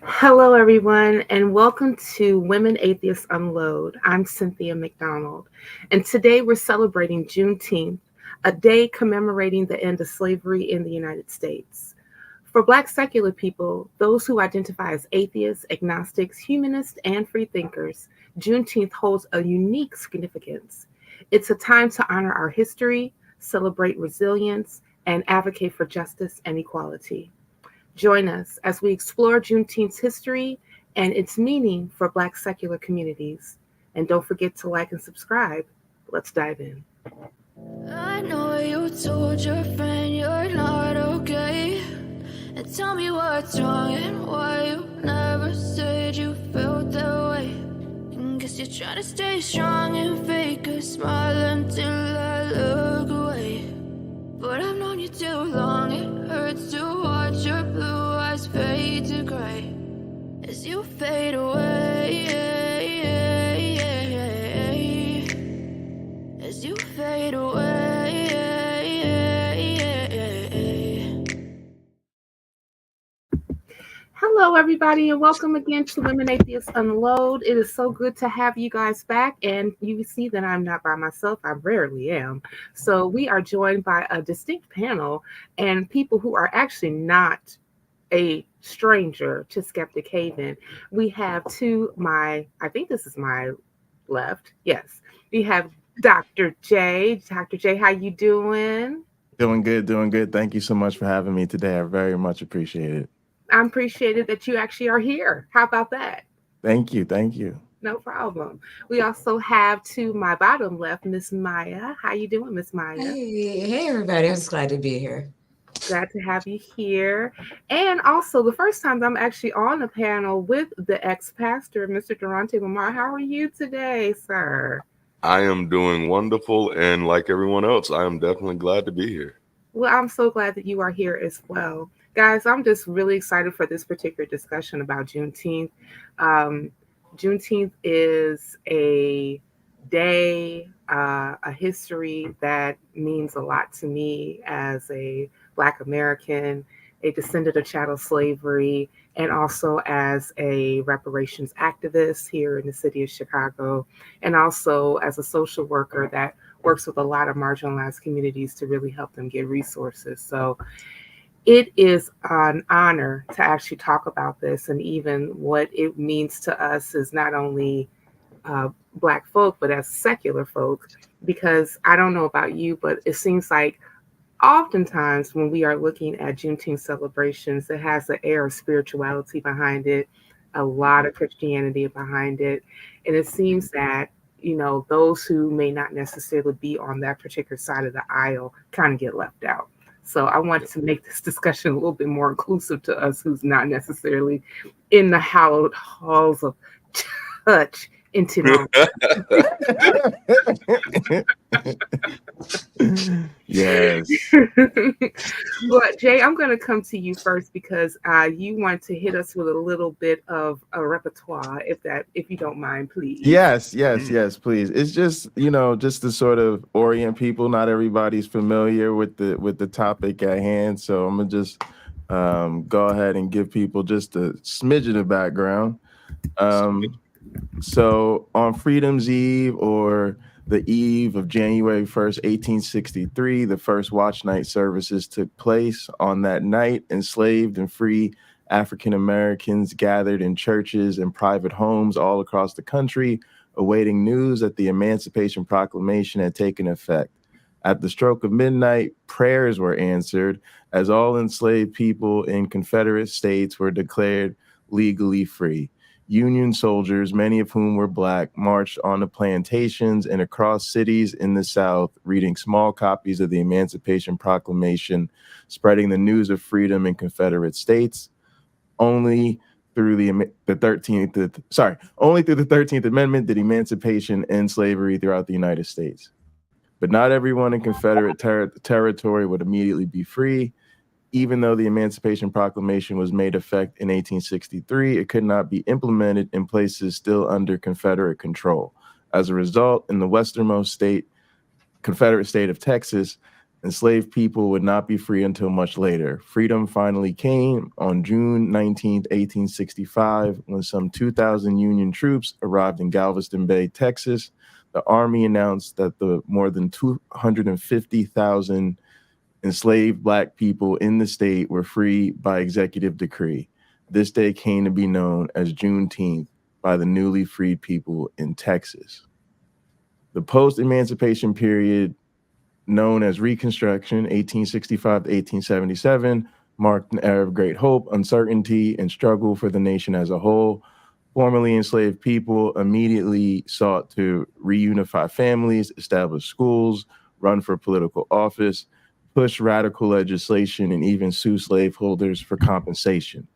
Hello, everyone, and welcome to Women Atheists Unload. I'm Cynthia McDonald, and today we're celebrating Juneteenth, a day commemorating the end of slavery in the United States. For Black secular people, those who identify as atheists, agnostics, humanists, and freethinkers, Juneteenth holds a unique significance. It's a time to honor our history, celebrate resilience, and advocate for justice and equality. Join us as we explore Juneteenth's history and its meaning for Black secular communities. And don't forget to like and subscribe. Let's dive in. I know you told your friend you're not okay. And tell me what's wrong and why you never said you felt that way. And guess you're trying to stay strong and fake a smile until I look away. But I've known you too long, it hurts to watch your blue eyes fade to gray as you fade away, as you fade away. Hello, everybody, and welcome again to Women Atheists Unload. It is so good to have you guys back, and you see that I'm not by myself. I rarely am. So we are joined by a distinct panel and people who are actually not a stranger to Skeptic Haven. We have I think this is my left. Yes, we have Dr. J. Dr. J, how you doing? Doing good, doing good. Thank you so much for having me today. I very much appreciate it. I appreciated that you actually are here. How about that? Thank you, thank you. No problem. We also have to my bottom left, Miss Maya. How you doing, Miss Maya? Hey, everybody. I'm just glad to be here. Glad to have you here. And also, the first time I'm actually on the panel with the ex-pastor, Mr. Darante LaMar. How are you today, sir? I am doing wonderful, and like everyone else, I am definitely glad to be here. Well, I'm so glad that you are here as well. Guys, I'm just really excited for this particular discussion about Juneteenth. Juneteenth is a day, a history that means a lot to me as a Black American, a descendant of chattel slavery, and also as a reparations activist here in the city of Chicago, and also as a social worker that works with a lot of marginalized communities to really help them get resources. So it is an honor to actually talk about this, and even what it means to us as not only Black folk, but as secular folk, because I don't know about you, but it seems like oftentimes when we are looking at Juneteenth celebrations, it has an air of spirituality behind it, a lot of Christianity behind it. And it seems that, those who may not necessarily be on that particular side of the aisle kind of get left out. So I wanted to make this discussion a little bit more inclusive to us who's not necessarily in the hallowed halls of church into Yes. But Jay, I'm going to come to you first because you want to hit us with a little bit of a repertoire, if you don't mind, please. Yes, please. It's just, just to sort of orient people. Not everybody's familiar with the topic at hand. So I'm gonna just go ahead and give people just a smidgen of background. So on Freedom's Eve, or the eve of January 1st, 1863, the first watch night services took place. On that night, enslaved and free African Americans gathered in churches and private homes all across the country, awaiting news that the Emancipation Proclamation had taken effect. At the stroke of midnight, prayers were answered as all enslaved people in Confederate states were declared legally free. Union soldiers, many of whom were Black, marched on the plantations and across cities in the South, reading small copies of the Emancipation Proclamation, spreading the news of freedom in Confederate states. Only through the 13th Amendment did emancipation end slavery throughout the United States. But not everyone in Confederate territory would immediately be free. Even though the Emancipation Proclamation was made effect in 1863, it could not be implemented in places still under Confederate control. As a result, in the westernmost state, Confederate state of Texas, enslaved people would not be free until much later. Freedom finally came on June 19th, 1865, when some 2,000 Union troops arrived in Galveston Bay, Texas. The Army announced that the more than 250,000 enslaved Black people in the state were free by executive decree. This day came to be known as Juneteenth by the newly freed people in Texas. The post-emancipation period, known as Reconstruction, 1865 to 1877, marked an era of great hope, uncertainty, and struggle for the nation as a whole. Formerly enslaved people immediately sought to reunify families, establish schools, run for political office, push radical legislation, and even sue slaveholders for compensation.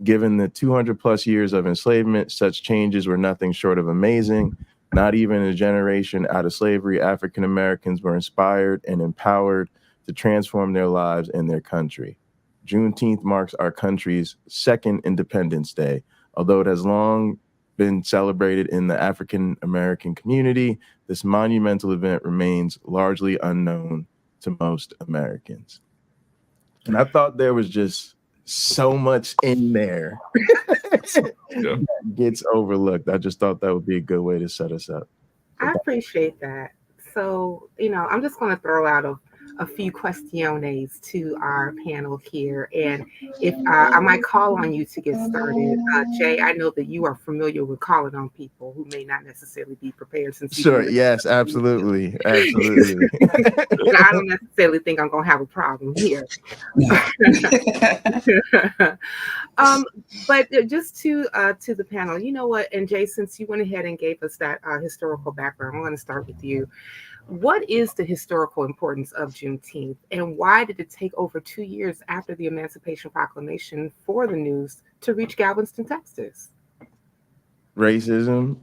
Given the 200 plus years of enslavement, such changes were nothing short of amazing. Not even a generation out of slavery, African Americans were inspired and empowered to transform their lives and their country. Juneteenth marks our country's second Independence Day. Although it has long been celebrated in the African American community, this monumental event remains largely unknown to most Americans. And I thought there was just so much in there that gets overlooked. I just thought that would be a good way to set us up. I appreciate that. So, I'm just going to throw out a few questiones to our panel here. And if I might call on you to get started. Jay, I know that you are familiar with calling on people who may not necessarily be prepared. Sure. Yes, absolutely. Absolutely. And I don't necessarily think I'm going to have a problem here. But just to the panel, you know what? And Jay, since you went ahead and gave us that historical background, I'm going to start with you. What is the historical importance of Juneteenth, and why did it take over 2 years after the Emancipation Proclamation for the news to reach Galveston, Texas? Racism,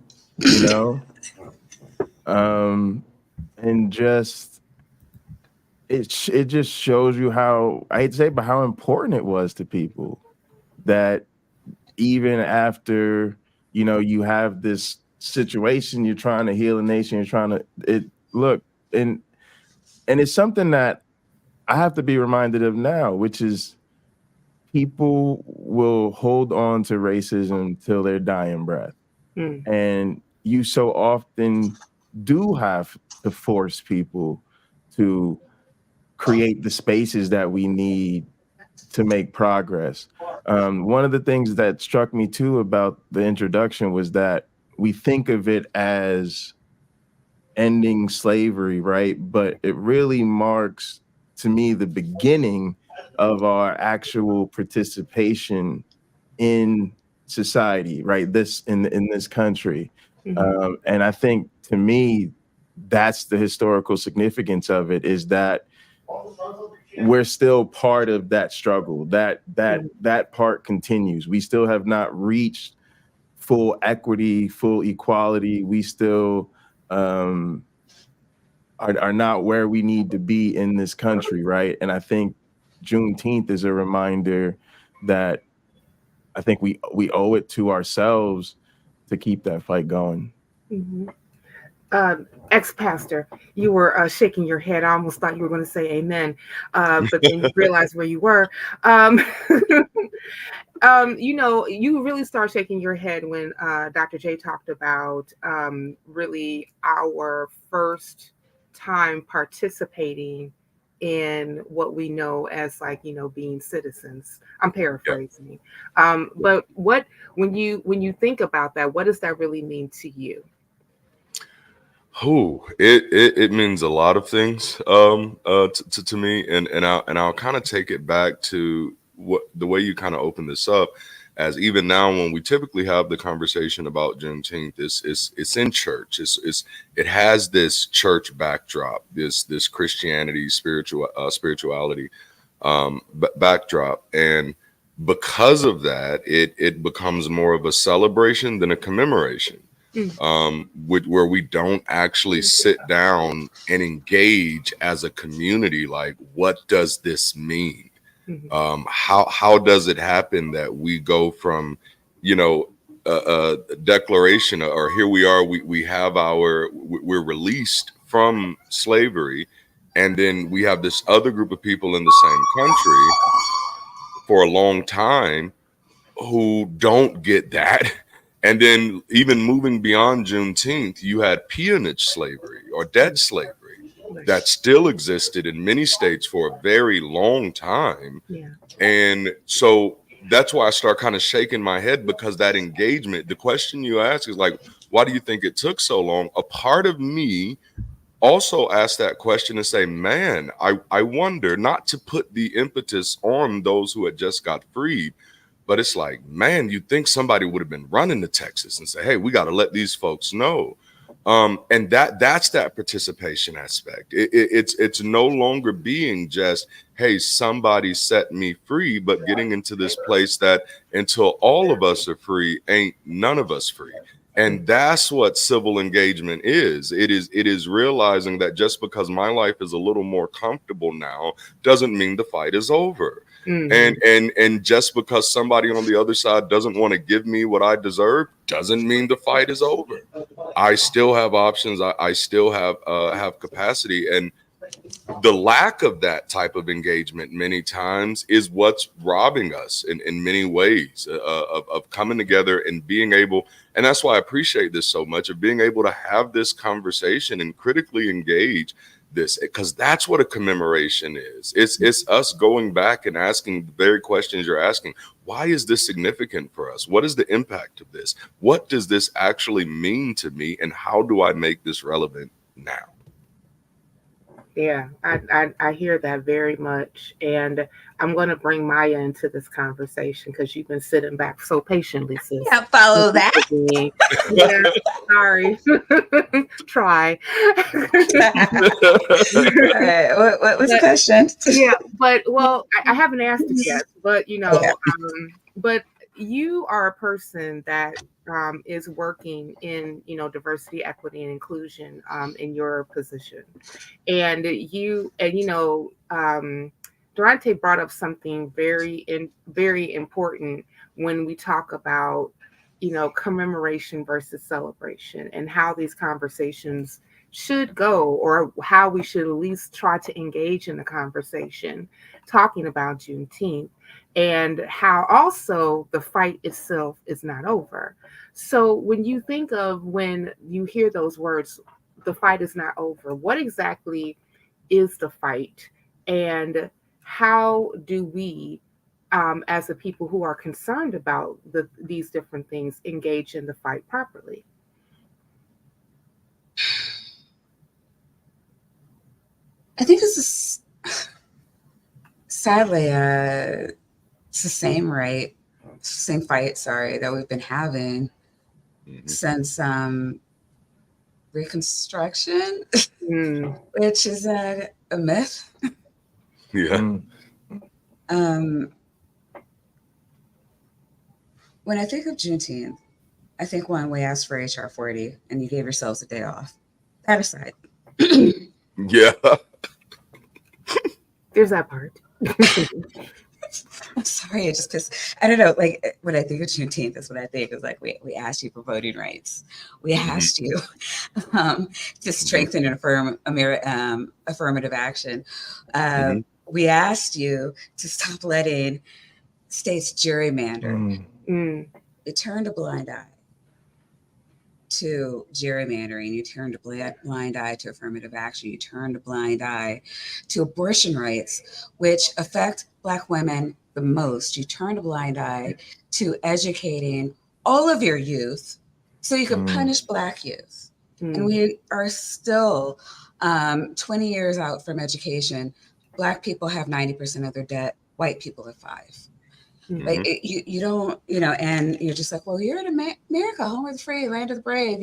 and just it just shows you how, I hate to say, but how important it was to people that even after you have this situation, you're trying to heal a nation, you're trying to look, and it's something that I have to be reminded of now, which is people will hold on to racism till their dying breath. And you so often do have to force people to create the spaces that we need to make progress. One of the things that struck me too about the introduction was that we think of it as ending slavery, right? But it really marks, to me, the beginning of our actual participation in society, right? This in this country. And I think, to me, that's the historical significance of it, is that we're still part of that struggle. That part continues. We still have not reached full equity, full equality. We still are not where we need to be in this country, right? And I think Juneteenth is a reminder that I think we owe it to ourselves to keep that fight going. Ex-pastor, you were shaking your head. I almost thought you were going to say amen, but then you realized where you were. You really start shaking your head when Dr. J talked about really our first time participating in what we know as being citizens. I'm paraphrasing. But when you think about that, what does that really mean to you? It means a lot of things to me, and I'll kind of take it back to the way you kind of open this up, as even now when we typically have the conversation about Juneteenth, it's in church. It has this church backdrop, this Christianity spirituality backdrop, and because of that, it becomes more of a celebration than a commemoration. Where we don't actually sit down and engage as a community, like, what does this mean? How does it happen that we go from a declaration, or here we are, we're released from slavery, And then we have this other group of people in the same country for a long time who don't get that. And then even moving beyond Juneteenth, you had peonage slavery or debt slavery that still existed in many states for a very long time. Yeah. And so that's why I start kind of shaking my head, because that engagement, the question you ask is like, why do you think it took so long? A part of me also asked that question and say, man, I wonder, not to put the impetus on those who had just got freed, but it's like, man, you'd think somebody would have been running to Texas and say, hey, we got to let these folks know. And that's that participation aspect. It's no longer being just, hey, somebody set me free, but getting into this place that until all of us are free, ain't none of us free. And that's what civil engagement is. It is realizing that just because my life is a little more comfortable now doesn't mean the fight is over. Mm-hmm. And just because somebody on the other side doesn't want to give me what I deserve doesn't mean the fight is over. I still have options. I still have capacity. And the lack of that type of engagement many times is what's robbing us in many ways of coming together and being able, and that's why I appreciate this so much, of being able to have this conversation and critically engage this, because that's what a commemoration is. It's us going back and asking the very questions you're asking. Why is this significant for us? What is the impact of this? What does this actually mean to me? And how do I make this relevant now? Yeah, I hear that very much. And I'm going to bring Maya into this conversation because you've been sitting back so patiently, sis. Yeah, follow that. Yeah, sorry. Try. All right, what was the question? Yeah, but, well, I haven't asked it yet, but, but you are a person that is working in, diversity, equity, and inclusion in your position. And Darante brought up something very important when we talk about, commemoration versus celebration, and how these conversations should go, or how we should at least try to engage in the conversation, talking about Juneteenth, and how also the fight itself is not over. So when you hear those words, the fight is not over, what exactly is the fight? And how do we, as a people who are concerned about these different things, engage in the fight properly? I think this is, sadly, it's the same fight, that we've been having since Reconstruction, which is a myth. Yeah. When I think of Juneteenth, I think, one, we asked for HR 40 and you gave yourselves a day off. That aside. Yeah. There's that part. I'm sorry, it just pissed. I don't know. Like, when I think of Juneteenth, that's what I think is like, we asked you for voting rights. We asked you to strengthen and affirm affirmative action. We asked you to stop letting states gerrymander. You turned a blind eye to gerrymandering. You turned a blind eye to affirmative action. You turned a blind eye to abortion rights, which affect Black women the most. You turned a blind eye to educating all of your youth so you could punish Black youth. And we are still 20 years out from education. Black people have 90% of their debt. White people have 5%. Like, you don't, and you're just like, well, you're in America, home of the free, land of the brave.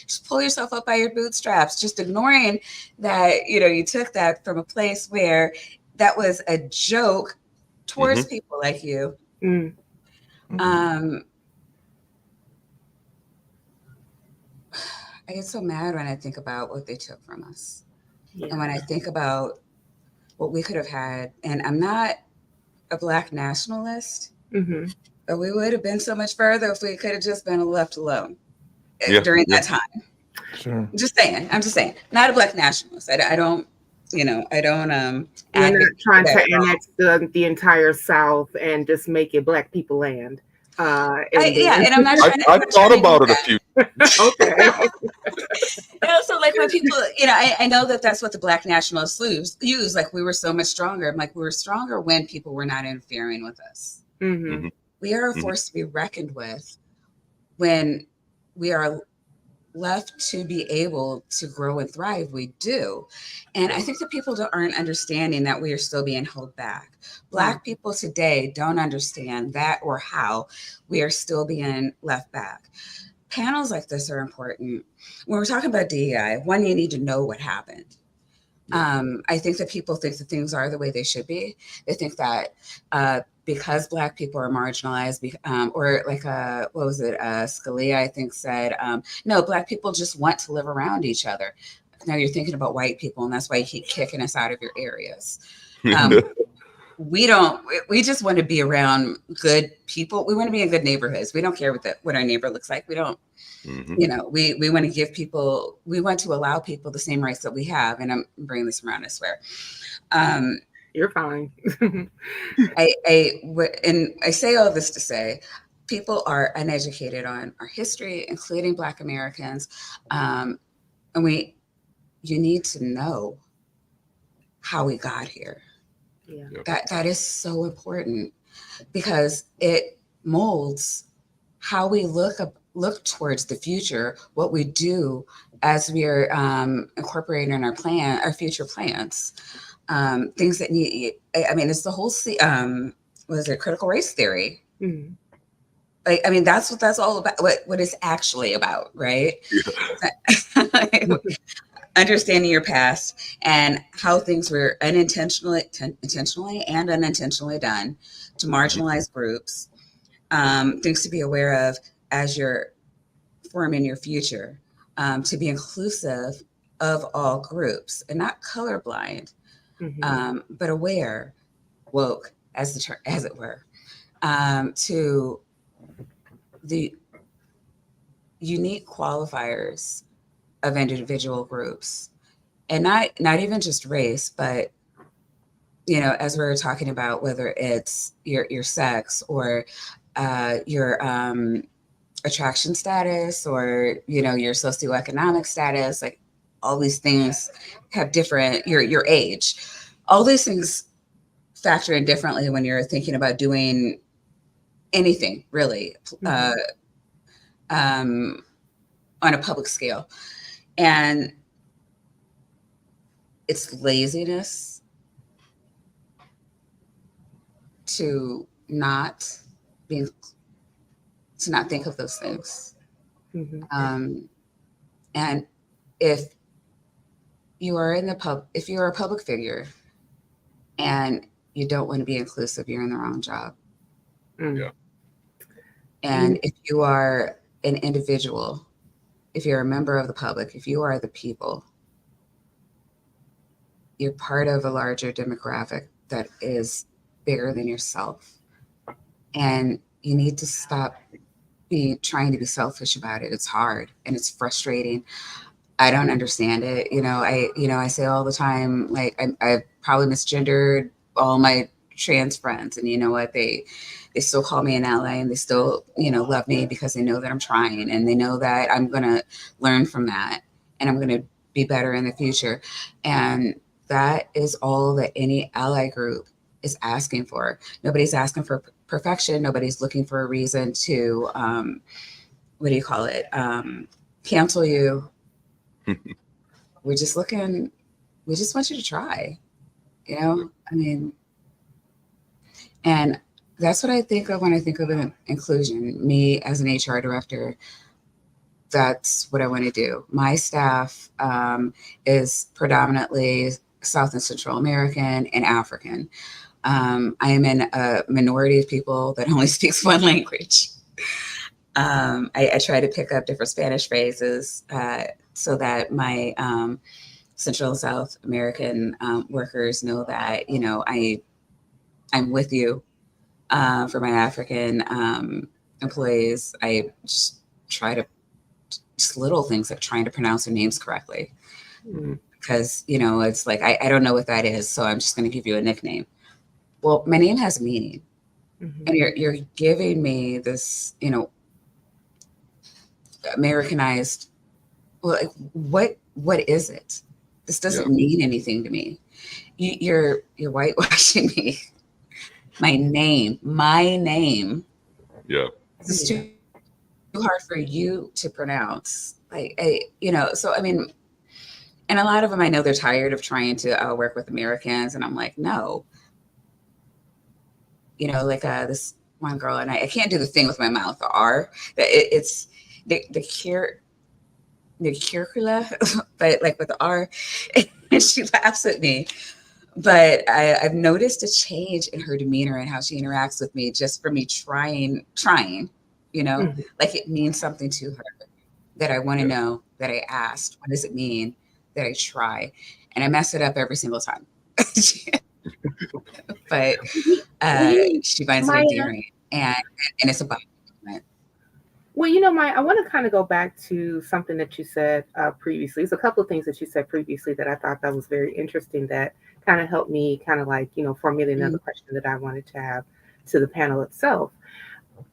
Just pull yourself up by your bootstraps, just ignoring that, you took that from a place where that was a joke towards people like you. I get so mad when I think about what they took from us. Yeah. And when I think about what we could have had, and I'm not a Black nationalist, but we would have been so much further if we could have just been left alone during that time. Sure. I'm just saying, not a Black nationalist. I don't I don't You're not advocate trying that to at all. annex the entire South and just make it Black people land. And Yeah, then and I'm not trying to, I'm I've not thought trying to do about it a that. few. okay. So like when people, I know that that's what the Black nationalists use. Like we were so much stronger. I'm like, we were stronger when people were not interfering with us. Hmm. Mhm, We are a mhm. force to be reckoned with when we are left to be able to grow and thrive. We do. And I think that people aren't understanding that we are still being held back. Black people today don't understand that or how we are still being left back. Panels like this are important. When we're talking about DEI, one, you need to know what happened. I think that people think that things are the way they should be. They think that because Black people are marginalized, or like what was it? Scalia, I think, said, no, Black people just want to live around each other. Now you're thinking about white people, and that's why you keep kicking us out of your areas. We don't. We just want to be around good people. We want to be in good neighborhoods. We don't care what our neighbor looks like. We don't. Mhm. We want to give people. We want to allow people the same rights that we have. And I'm bringing this around, I swear. You're fine. And I say all this to say, people are uneducated on our history, including Black Americans, and you need to know how we got here. Yeah. That is so important because it molds how we look towards the future, what we do as we are incorporating in our future plans. Things that need, I mean, it's the whole, was it critical race theory? Mhm. That's what that's all about, what it's actually about, right? Understanding your past and how things were intentionally and unintentionally done to marginalize groups, things to be aware of as you're forming your future, to be inclusive of all groups and not colorblind, Mhm. but aware, woke, as it were, to the unique qualifiers of individual groups, and not even just race, but as we were talking about, whether it's your sex or your attraction status or your socioeconomic status, like all these things have different your age, all these things factor in differently when you're thinking about doing anything really Mhm. um, on a public scale. And it's laziness to not be to not think of those things. Mhm. And if you are if you're a public figure and you don't want to be inclusive, you're in the wrong job. Mm. Yeah. And if you are an individual, if you're a member of the public, if you are the people, you're part of a larger demographic that is bigger than yourself. And you need to stop trying to be selfish about it. It's hard and it's frustrating. I don't understand it. I say all the time, like I've probably misgendered all my trans friends, and you know what? They still call me an ally, and they still, love me because they know that I'm trying, and they know that I'm gonna learn from that, and I'm gonna be better in the future. And that is all that any ally group is asking for. Nobody's asking for perfection. Nobody's looking for a reason to, what do you call it? Cancel you. We just want you to try, and that's what I think of when I think of inclusion. Me as an HR director, that's what I want to do. My staff is predominantly South and Central American and African. I am in a minority of people that only speaks one language. I try to pick up different Spanish phrases so that my Central and South American workers know that, I'm with you. For my African employees, I just try to, just little things like trying to pronounce their names correctly. Mm. because, you know, it's like, I don't know what that is, so I'm just going to give you a nickname. Well, my name has meaning. Mhm. And you're giving me this, you know, Americanized, well, like, what is it? This doesn't mean anything to me. You're whitewashing me. My name. Yeah. This is too hard for you to pronounce. Like, you know, so I mean, and a lot of them, I know they're tired of trying to work with Americans, and I'm like, no. You know, like this one girl, and I can't do the thing with my mouth, the R. It's the curricula, but like with the R, and she laughs at me. But I've noticed a change in her demeanor and how she interacts with me just for me trying, you know, Mhm. like it means something to her that I want to know, that I asked, what does it mean, that I try, and I mess it up every single time. But she finds it Maya, endearing, and it's about it. well, Maya, I want to kind of go back to something that you said previously. It's a couple of things that you said previously that I thought that was very interesting that kind of helped me kind of like, formulate another question that I wanted to have to the panel itself.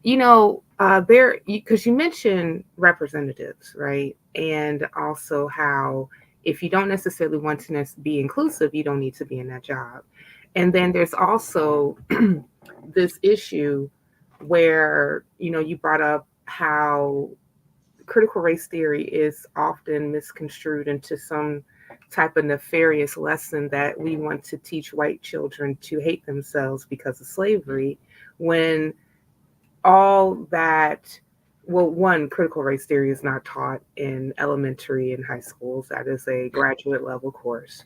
Because you mentioned representatives, right? And also how if you don't necessarily want to be inclusive, you don't need to be in that job. And then there's also this issue where, you brought up how critical race theory is often misconstrued into some type of nefarious lesson that we want to teach white children to hate themselves because of slavery, when all that, well, one, critical race theory is not taught in elementary and high schools. That is a graduate level course,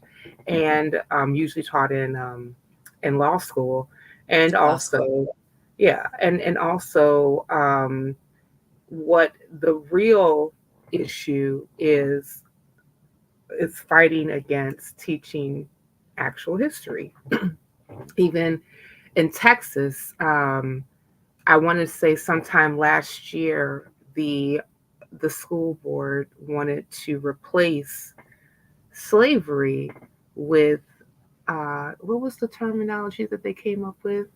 and usually taught in law school, and also, yeah, and also what the real issue is fighting against teaching actual history. Even in Texas, I want to say sometime last year, the school board wanted to replace slavery with what was the terminology that they came up with?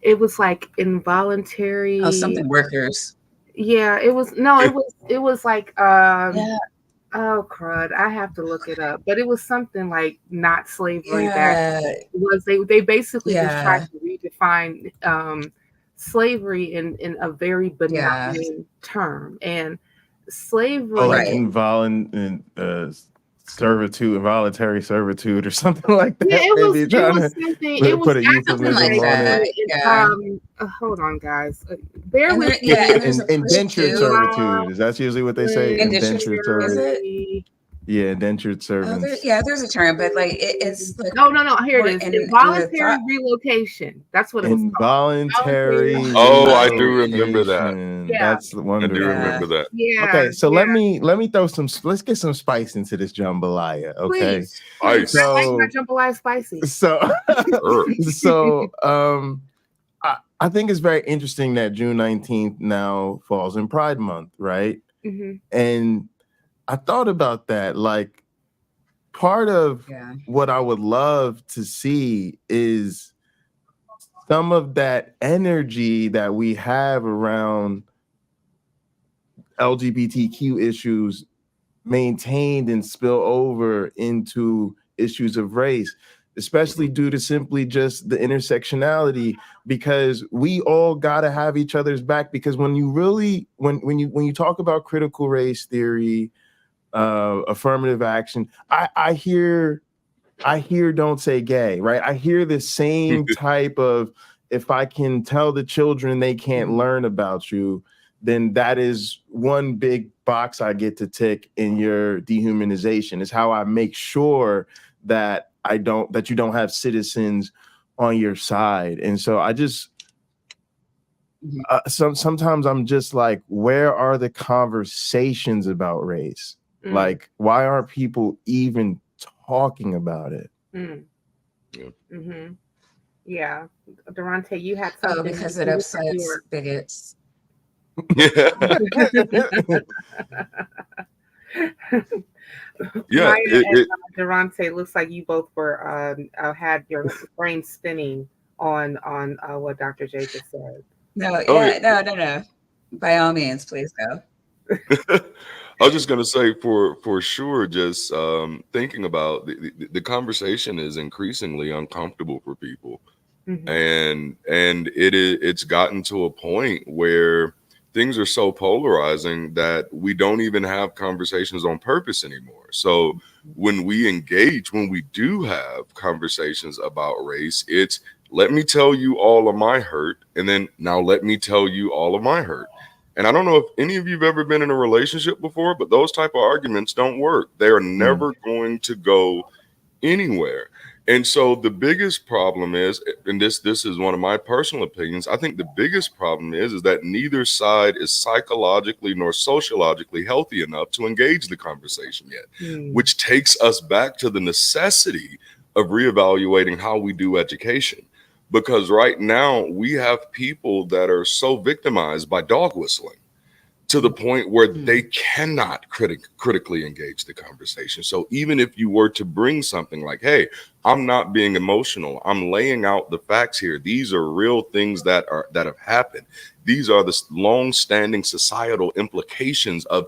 It was like involuntary. Oh, something workers. Yeah, it was like Yeah. oh crud, I have to look it up. But it was something like not slavery Yeah. that was they basically just tried Yeah. to redefine slavery in a very benign term. And slavery, like Right. involuntary servitude or something like that. yeah, it was Maybe trying to something. It was put a Something like euphemism on that. it. Yeah. Hold on, guys. Bear And with there, me. and there's a push Indentured too. servitude. Is that usually what they say? Indentured Indentured, is service. it? Yeah, indentured Oh, servants. there's a term, but like it's like No. Here more it is. in the Involuntary thought. relocation. That's what it was called. Involuntary Oh, I do remember that. relocation. Yeah. That's the one. I do remember that. Yeah. Okay, so yeah. let me throw some. Let's get some spice into this jambalaya. Okay, Please. Ice. I like my jambalaya spicy. So I think it's very interesting that June 19th now falls in Pride Month, right? Mm-hmm. And I thought about that. Like, part of what I would love to see is some of that energy that we have around LGBTQ issues maintained and spill over into issues of race, especially due to simply just the intersectionality, because we all got to have each other's back. Because when you really when you talk about critical race theory, affirmative action, I hear don't say gay, right? I hear the same type of, if I can tell the children they can't learn about you, then that is one big box I get to tick in your dehumanization. Is how I make sure that you don't have citizens on your side. And so I just sometimes I'm just like, where are the conversations about race? Like, why aren't people even talking about it? Yeah. Mm-hmm. Yeah. Darante, you had something. Oh, because it upsets bigots. Yeah. Yeah, Maya and Darante, looks like you both were had your brain spinning on what Dr. J just said. No, oh yeah. yeah, no. By all means, please go. I was just gonna say for sure, just thinking about the conversation is increasingly uncomfortable for people, Mm-hmm. and it's gotten to a point where things are so polarizing that we don't even have conversations on purpose anymore. So when we do have conversations about race, it's let me tell you all of my hurt, and then now let me tell you all of my hurt. And I don't know if any of you've ever been in a relationship before, but those type of arguments don't work. They are never going to go anywhere. And so the biggest problem is, and this is one of my personal opinions, I think the biggest problem is that neither side is psychologically nor sociologically healthy enough to engage the conversation yet, which takes us back to the necessity of reevaluating how we do education. Because right now we have people that are so victimized by dog whistling to the point where they cannot critically engage the conversation. So even if you were to bring something like, hey, I'm not being emotional, I'm laying out the facts here. These are real things that have happened. These are the long-standing societal implications of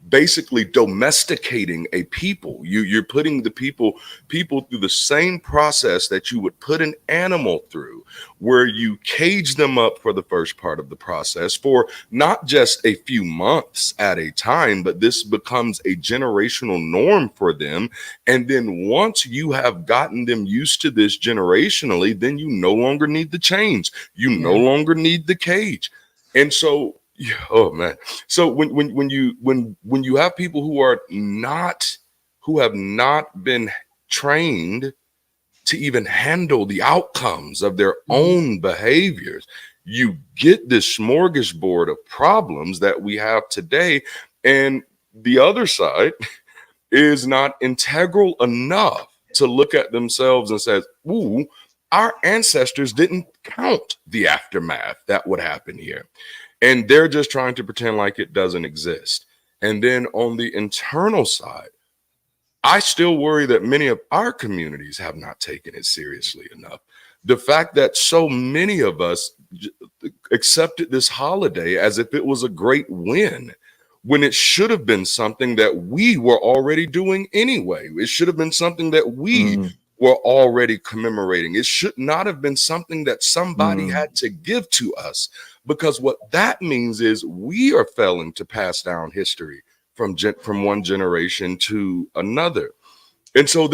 basically domesticating a people. You're putting the people through the same process that you would put an animal through, where you cage them up for the first part of the process for not just a few months at a time, but this becomes a generational norm for them. And then once you have gotten them used to this generationally, then you no longer need the chains. You no longer need the cage. And so oh man. So when you have people who have not been trained to even handle the outcomes of their own behaviors, you get this smorgasbord of problems that we have today. And the other side is not integral enough to look at themselves and says, ooh, our ancestors didn't count the aftermath that would happen here. And they're just trying to pretend like it doesn't exist. And then on the internal side, I still worry that many of our communities have not taken it seriously enough. The fact that so many of us accepted this holiday as if it was a great win, when it should have been something that we were already doing anyway. It should have been something that we were already commemorating. It should not have been something that somebody had to give to us, because what that means is we are failing to pass down history from one generation to another. And so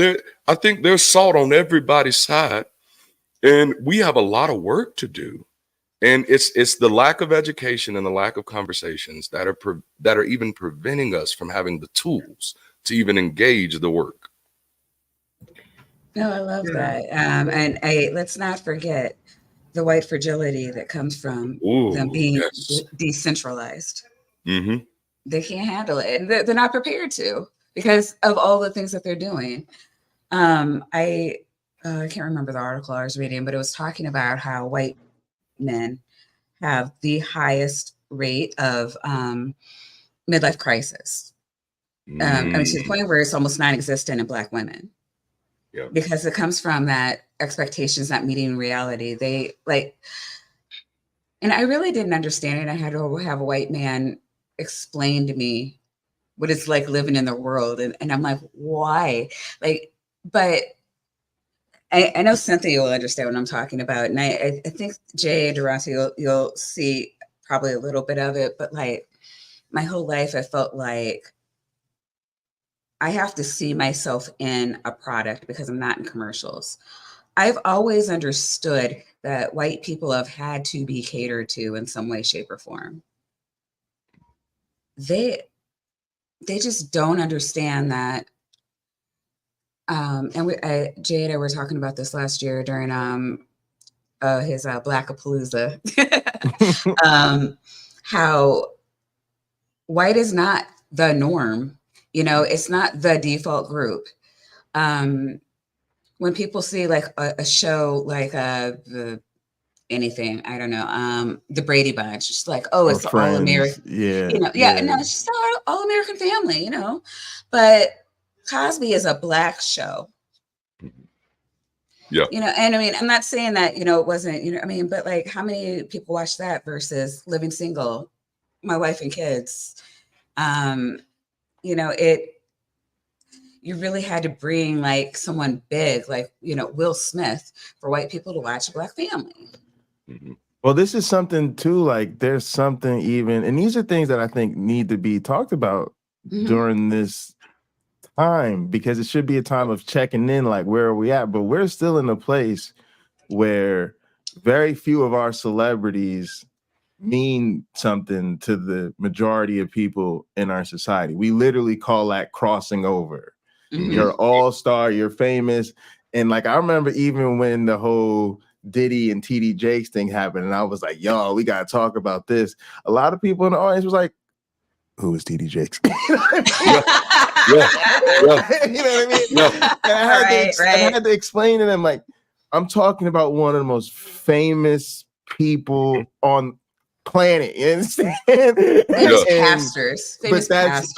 I think there's salt on everybody's side, and we have a lot of work to do. And it's the lack of education and the lack of conversations that are even preventing us from having the tools to even engage the work. No, I love that. And let's not forget the white fragility that comes from them being decentralized. Mm-hmm. They can't handle it, and they're not prepared to, because of all the things that they're doing. I can't remember the article I was reading, but it was talking about how white men have the highest rate of midlife crisis. I mean, to the point where it's almost non-existent in Black women. Yeah. Because it comes from that expectations not meeting reality. They and I really didn't understand it. I had to have a white man explain to me what it's like living in the world. And I'm like, why? But I know Cynthia will understand what I'm talking about. And I think Jay and Darante, you'll see probably a little bit of it, but my whole life, I felt like I have to see myself in a product because I'm not in commercials. I've always understood that white people have had to be catered to in some way, shape, or form. They just don't understand that. And Jay and I were talking about this last year during his Blackapalooza, how white is not the norm. It's not the default group. When people see like a show like the anything. I don't know. The Brady Bunch. It's like, oh, Or it's the all Friends. American. Yeah. No, it's just all American family. But Cosby is a Black show. Yeah. And I mean, I'm not saying that, it wasn't, I mean, but like how many people watch that versus Living Single, My Wife and Kids? You really had to bring like someone big, like, Will Smith for white people to watch a Black family. Mm-hmm. Well, this is something too, like there's something even, and these are things that I think need to be talked about during this time, because it should be a time of checking in, like where are we at? But we're still in a place where very few of our celebrities mean something to the majority of people in our society. We literally call that crossing over. You're all-star, you're famous. And like I remember even when the whole Diddy and TD Jakes thing happened, and I was like, yo, we gotta talk about this. A lot of people in the audience was like, who is TD Jakes? You know what I mean? Yeah. And I had to explain to them, like, I'm talking about one of the most famous people on planet. You understand? Famous pastors. Famous pastors.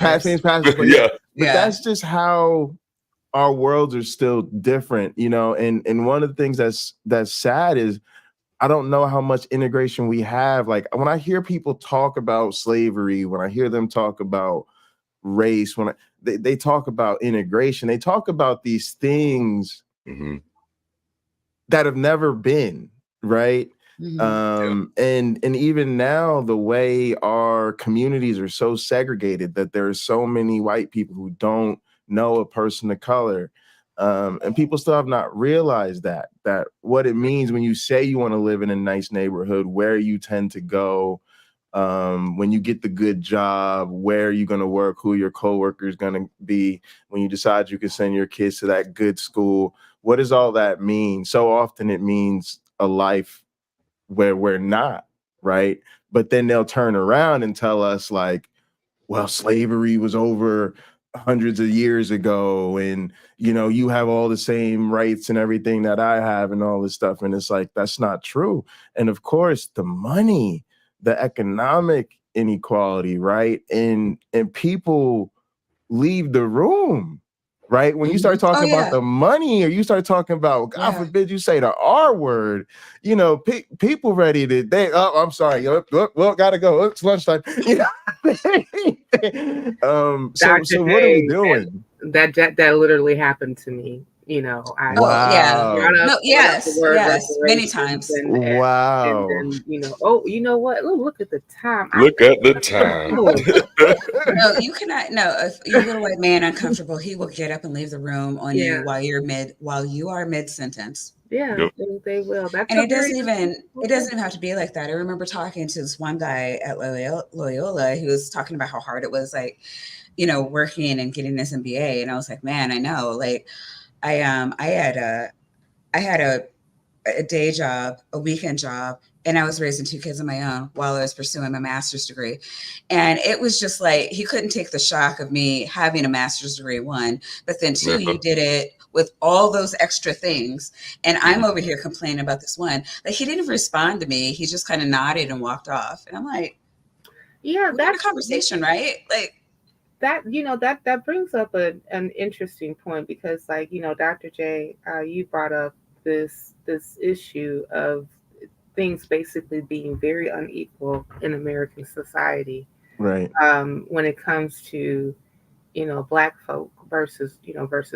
But that's just how our worlds are still different, and one of the things that's sad is I don't know how much integration we have. Like when I hear people talk about slavery, when I hear them talk about race, when they talk about integration, they talk about these things that have never been, right? And even now, the way our communities are so segregated that there are so many white people who don't know a person of color. And people still have not realized that what it means when you say you want to live in a nice neighborhood, where you tend to go, when you get the good job, where you're going to work, who your coworker is going to be, when you decide you can send your kids to that good school. What does all that mean? So often it means a life where we're not, right? But then they'll turn around and tell us like, well, slavery was over hundreds of years ago, and you have all the same rights and everything that I have and all this stuff. And it's like, that's not true. And of course, the money, the economic inequality, right? And people leave the room, right? When you start talking about the money, or you start talking about, God forbid you say the R word, people ready to, I'm sorry, well, gotta go. It's lunchtime. So what are we doing? That literally happened to me. I brought up yes, the word many times. and then, what? Oh, look at the time. Look at the time. No, you cannot. No, if you get a white man uncomfortable, he will get up and leave the room on you while you are mid sentence. Yeah, they will. And it doesn't even have to be like that. I remember talking to this one guy at Loyola who was talking about how hard it was, like, working and getting this MBA. And I was like, man, I know. Like, I had a day job, a weekend job, and I was raising 2 kids of my own while I was pursuing my master's degree. And it was just like, he couldn't take the shock of me having a master's degree, 1, but then 2, you did it with all those extra things. And I'm over here complaining about this one. Like, he didn't even respond to me. He just kind of nodded and walked off. And I'm like, that's a conversation, right? Like, that brings up an interesting point, because like, Dr. J, you brought up this issue of things basically being very unequal in American society, right? When it comes to Black folk versus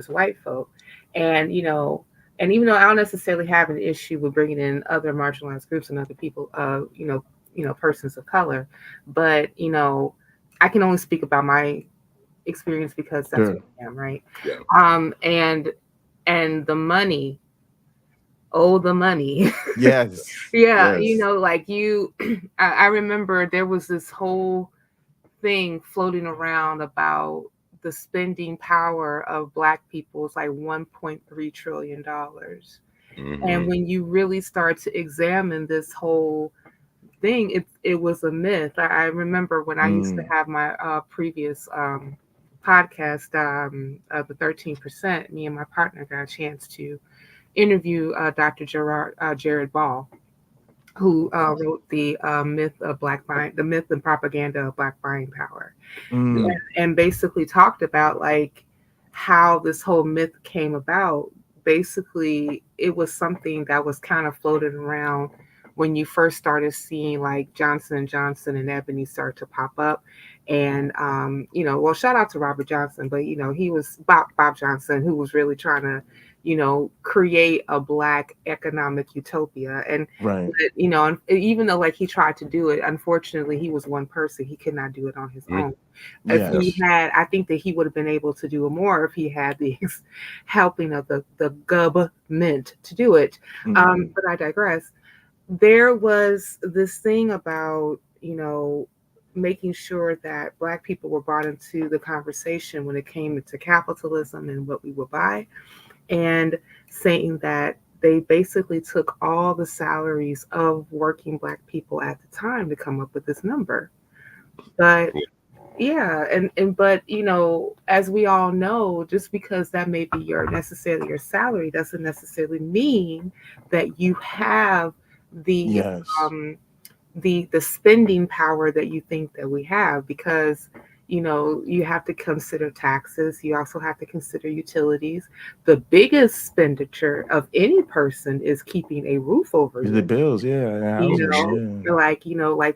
white folk, and and even though I don't necessarily have an issue with bringing in other marginalized groups and other people, persons of color, but I can only speak about my experience because that's what I am, right? And the money. Oh, the money. Yes. Yes. I remember there was this whole thing floating around about the spending power of Black people is like $1.3 trillion. And when you really start to examine this whole thing, it was a myth. I remember when I used to have my previous podcast, the 13%, me and my partner got a chance to interview Dr. Jared Ball, who wrote the the myth and propaganda of black buying power, and basically talked about like how this whole myth came about. Basically, it was something that was kind of floated around when you first started seeing like Johnson and Johnson and Ebony start to pop up. And well, shout out to Robert Johnson, but he was Bob Johnson, who was really trying to create a black economic utopia. And Right. and even though like he tried to do it, unfortunately he was one person, he could not do it on his own. If he had, I think that he would have been able to do it more if he had the helping of the government to do it. But I digress. There was this thing about making sure that black people were brought into the conversation when it came into capitalism and what we would buy, and saying that they basically took all the salaries of working black people at the time to come up with this number. But yeah, but as we all know, just because that may be necessarily your salary doesn't necessarily mean that you have the the spending power that you think that we have, because you have to consider taxes. You also have to consider utilities. The biggest expenditure of any person is keeping a roof over the bills. Like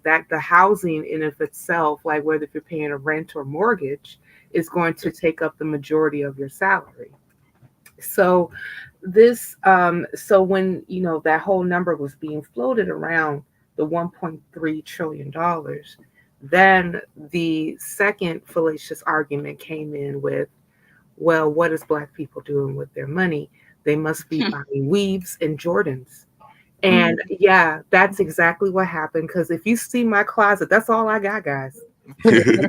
that, the housing in of itself, like whether if you're paying a rent or mortgage, is going to take up the majority of your salary. So this so when that whole number was being floated around, the $1.3 trillion, then the second fallacious argument came in with, well, what is black people doing with their money? They must be buying weaves and Jordans. And yeah, that's exactly what happened. Because if you see my closet, that's all I got, guys. Let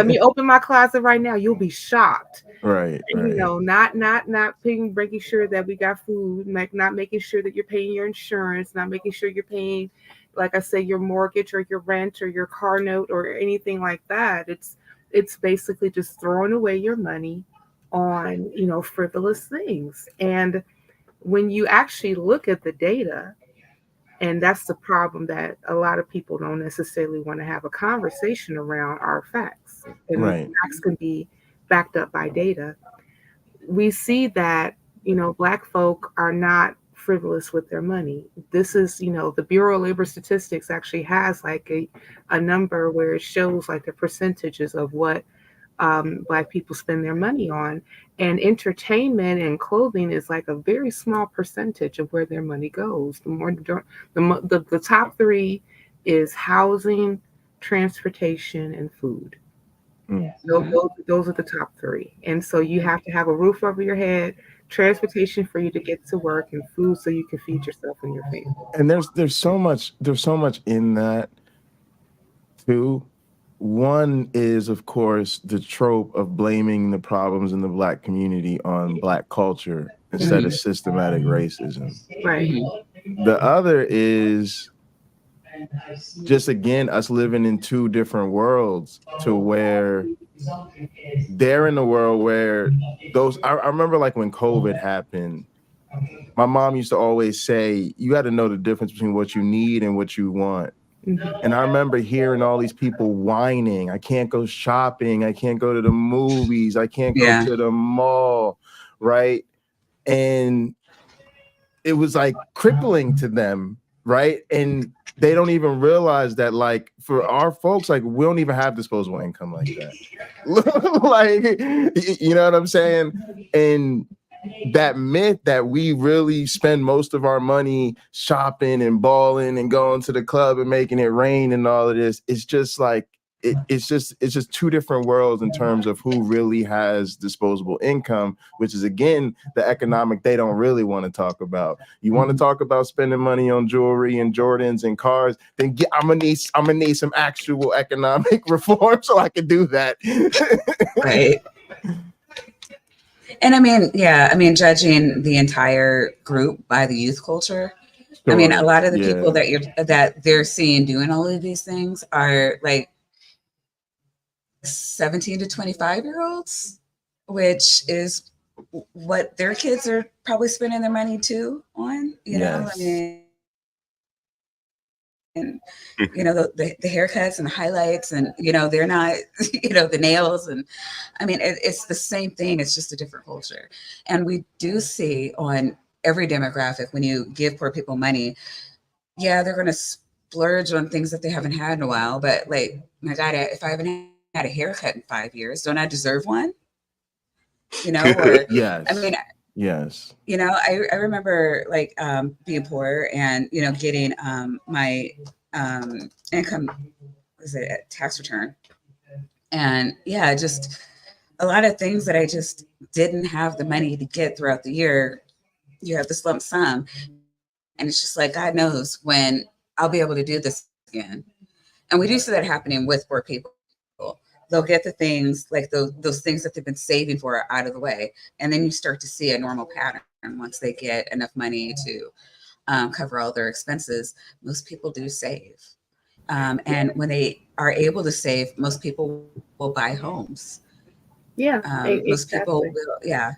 me open my closet right now. You'll be shocked. Right. Not making sure that we got food, not making sure that you're paying your insurance, not making sure you're paying, like I say, your mortgage or your rent or your car note or anything like that. It's basically just throwing away your money on frivolous things. And when you actually look at the data, and that's the problem, that a lot of people don't necessarily want to have a conversation around our facts. And facts can be backed up by data. We see that, Black folk are not frivolous with their money. This is, the Bureau of Labor Statistics actually has like a number where it shows like the percentages of what Black people spend their money on. And entertainment and clothing is like a very small percentage of where their money goes. The top three is housing, transportation, and food. Those are the top three. And so you have to have a roof over your head, transportation for you to get to work, and food so you can feed yourself and your family. And there's so much in that too. One is, of course, the trope of blaming the problems in the Black community on Black culture instead of systematic racism. Right. The other is just, again, us living in two different worlds, to where they're in the world where I remember like when COVID happened, my mom used to always say, you got to know the difference between what you need and what you want. And I remember hearing all these people whining, I can't go shopping, I can't go to the movies, I can't go to the mall, right? And it was like crippling to them, right? And they don't even realize that, like, for our folks, like, we don't even have disposable income like that. Like, you know what I'm saying? And that myth that we really spend most of our money shopping and balling and going to the club and making it rain and all of this, it's just like, it's just two different worlds in terms of who really has disposable income, which is, again, the economic they don't really want to talk about. You want to talk about spending money on jewelry and Jordans and cars, then I'm gonna need some actual economic reform so I can do that. Right. And I mean, judging the entire group by the youth culture, sure. I mean, a lot of the people that they're seeing doing all of these things are like 17 to 25-year-olds, which is what their kids are probably spending their money too on, I Yes. mean, the haircuts and the highlights, and they're not the nails, and I mean it's the same thing, it's just a different culture. And we do see on every demographic, when you give poor people money, yeah, they're going to splurge on things that they haven't had in a while, but like, my God, if I haven't had a haircut in 5 years, don't I deserve one? Or I Yes. mean, Yes. I remember like being poor and getting my income, was it a tax return, and yeah, just a lot of things that I just didn't have the money to get throughout the year. You have this lump sum, and it's just like, God knows when I'll be able to do this again. And we do see that happening with poor people. They'll get the things like those things that they've been saving for out of the way, and then you start to see a normal pattern once they get enough money to cover all their expenses. Most people do save, and when they are able to save, most people will buy homes. Yeah, Most people exactly. will, yeah,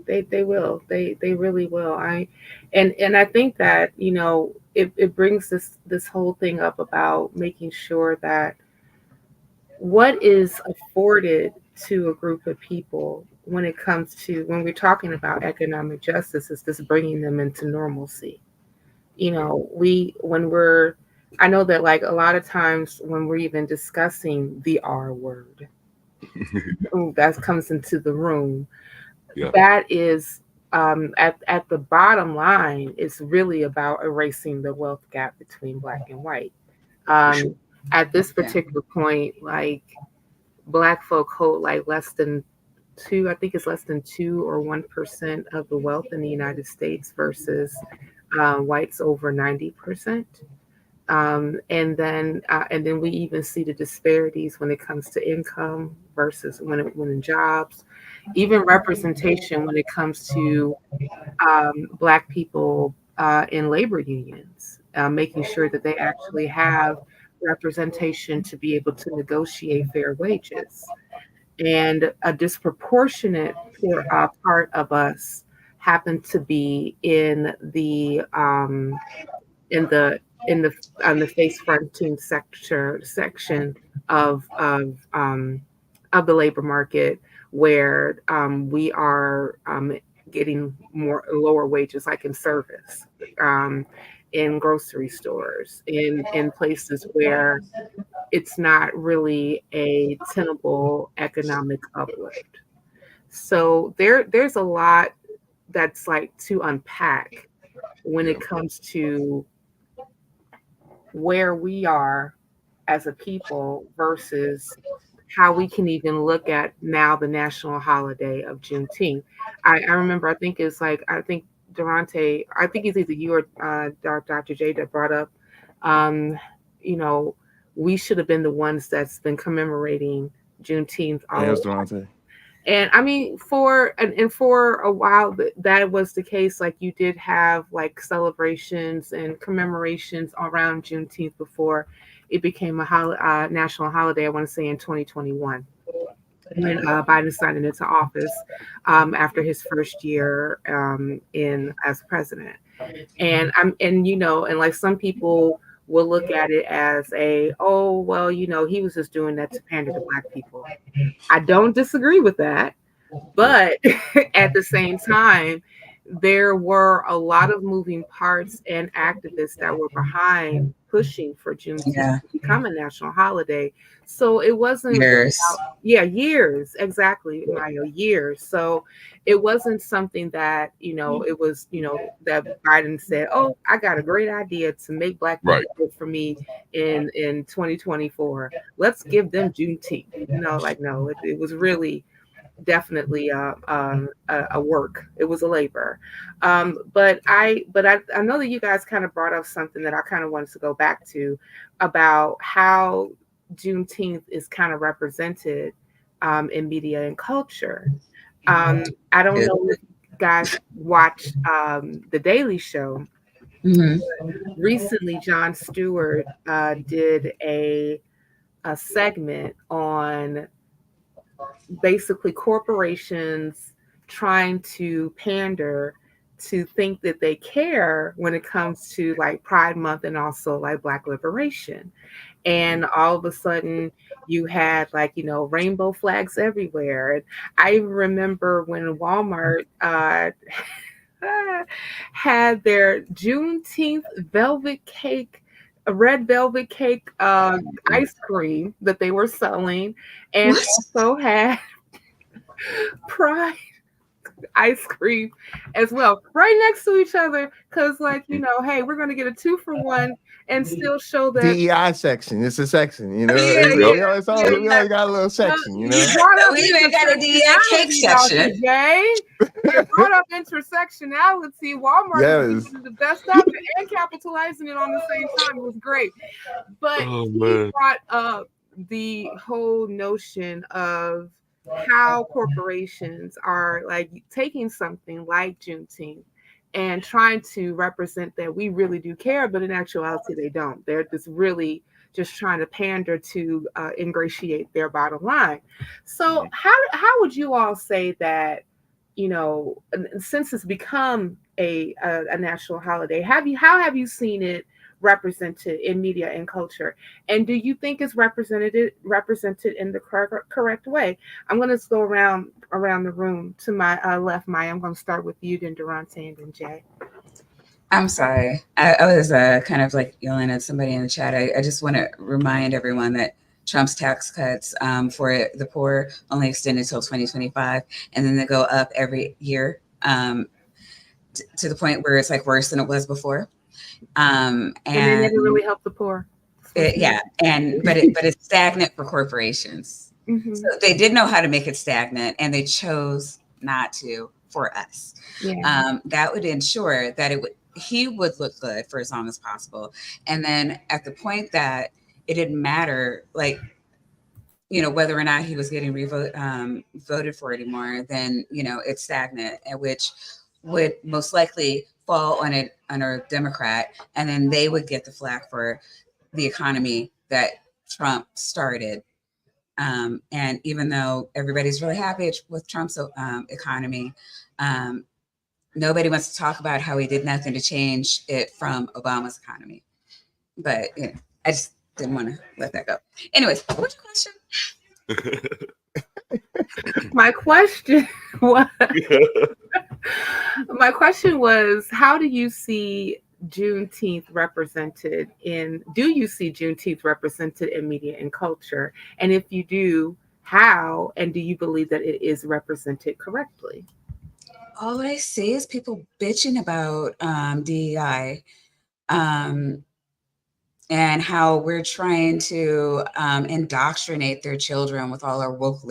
They will. They really will. And I think that, it brings this whole thing up about making sure that what is afforded to a group of people when it comes to when we're talking about economic justice is just bringing them into normalcy. We when we're I know that like a lot of times when we're even discussing the R word, that comes into the room, Yeah, that is at the bottom line is really about erasing the wealth gap between black and white. for sure. Um, at this yeah, particular point, like black folk hold like less than two, I think it's less than 2 or 1% of the wealth in the United States versus whites over 90%. And then we even see the disparities when it comes to income versus when in jobs, even representation when it comes to Black people in labor unions, making sure that they actually have representation to be able to negotiate fair wages. And a disproportionate part of us happen to be in the in the on the face fronting section of the labor market, where we are getting more lower wages, like in service, um, in grocery stores, in places where it's not really a tenable economic uplift. So there's a lot that's like to unpack when Yeah, it comes to where we are as a people versus how we can even look at now the national holiday of Juneteenth. I remember, I think Darante, I think it's either you or Dr. J that brought up, um, you know, we should have been the ones that's been commemorating Juneteenth Hey, all. how's Durante? And I mean, for a while, that was the case. Like, you did have like celebrations and commemorations around Juneteenth before it became a national holiday. I want to say in 2021, when Biden signed into office after his first year in as president. And like some people will look at it as oh well, he was just doing that to pander to Black people. I don't disagree with that, yeah, but at the same time, there were a lot of moving parts and activists that were behind pushing for Juneteenth yeah. to become a national holiday. So it wasn't Years. about, yeah, years, exactly, Mayo, years. So it wasn't something that, it was, that Biden said, oh, I got a great idea to make Black right. people vote for me in 2024. Let's give them Juneteenth. No, it was really definitely a work. It was a labor. But I know that you guys kind of brought up something that I kind of wanted to go back to about how Juneteenth is kind of represented in media and culture. I don't It, know if you guys watched The Daily Show. hmm Recently, Jon Stewart did a segment on basically corporations trying to pander to think that they care when it comes to like Pride Month and also like Black liberation. And all of a sudden you had like, you know, rainbow flags everywhere. And I remember when Walmart had their Juneteenth velvet cake, a red velvet cake ice cream that they were selling, and What? also had Pride ice cream as well, right next to each other. Because, like, you know, hey, we're going to get a 2-for-1 and still show that. DEI section. It's a section, you know. Yeah, we yeah, always got a little section, you know. You brought up We even got a DEI cake intersectionality, Dr. section. Jay. You brought up intersectionality. Walmart is doing the best of it and capitalizing it on the same time. It was great. But Oh, he man. brought up the whole notion of how corporations are like taking something like Juneteenth and trying to represent that we really do care, but in actuality they don't. They're just really just trying to pander to ingratiate their bottom line. So how would you all say that, you know, since it's become a national holiday, how have you seen it represented in media and culture, and do you think it's represented in the correct way? I'm going to go around the room. To my left, Maya, I'm going to start with you, then Darante, and then Jay. I'm sorry. I was kind of like yelling at somebody in the chat. I just want to remind everyone that Trump's tax cuts for the poor only extended until 2025, and then they go up every year to the point where it's like worse than it was before. And they never really help the poor. but it's stagnant for corporations. Mm-hmm. So they did know how to make it stagnant, and they chose not to for us. Yeah. That would ensure that he would look good for as long as possible. And then at the point that it didn't matter, like, you know, whether or not he was getting voted for anymore, then, you know, it's stagnant, which would most likely fall on a Democrat, and then they would get the flack for the economy that Trump started. And even though everybody's really happy with Trump's economy, nobody wants to talk about how he did nothing to change it from Obama's economy. But you know, I just didn't want to let that go. Anyways, what's your question? My question was, how do you see Juneteenth represented in media and culture? And if you do, how, and do you believe that it is represented correctly? All I see is people bitching about DEI and how we're trying to indoctrinate their children with all our woke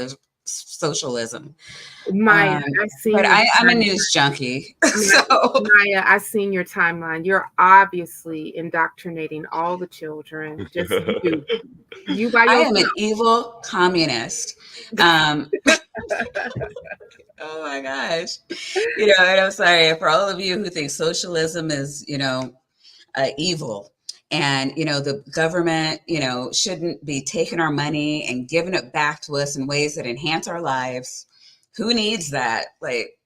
socialism. Maya, I'm a news junkie. So Maya, I've seen your timeline. You're obviously indoctrinating all the children. Just you by yourself. I am an evil communist. Oh my gosh. You know, and I'm sorry for all of you who think socialism is, you know, evil. And, you know, the government, you know, shouldn't be taking our money and giving it back to us in ways that enhance our lives. Who needs that? Like,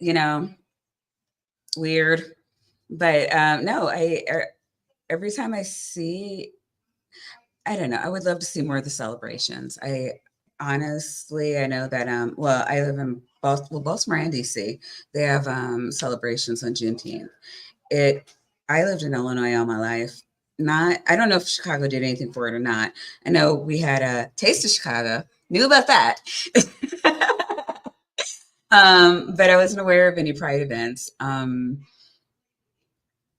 you know, weird. But no, every time I see, I don't know, I would love to see more of the celebrations. Honestly, I know that, I live in Baltimore and DC. They have celebrations on Juneteenth. I lived in Illinois all my life. I don't know if Chicago did anything for it or not. I know we had a Taste of Chicago. Knew about that. But I wasn't aware of any Pride events. And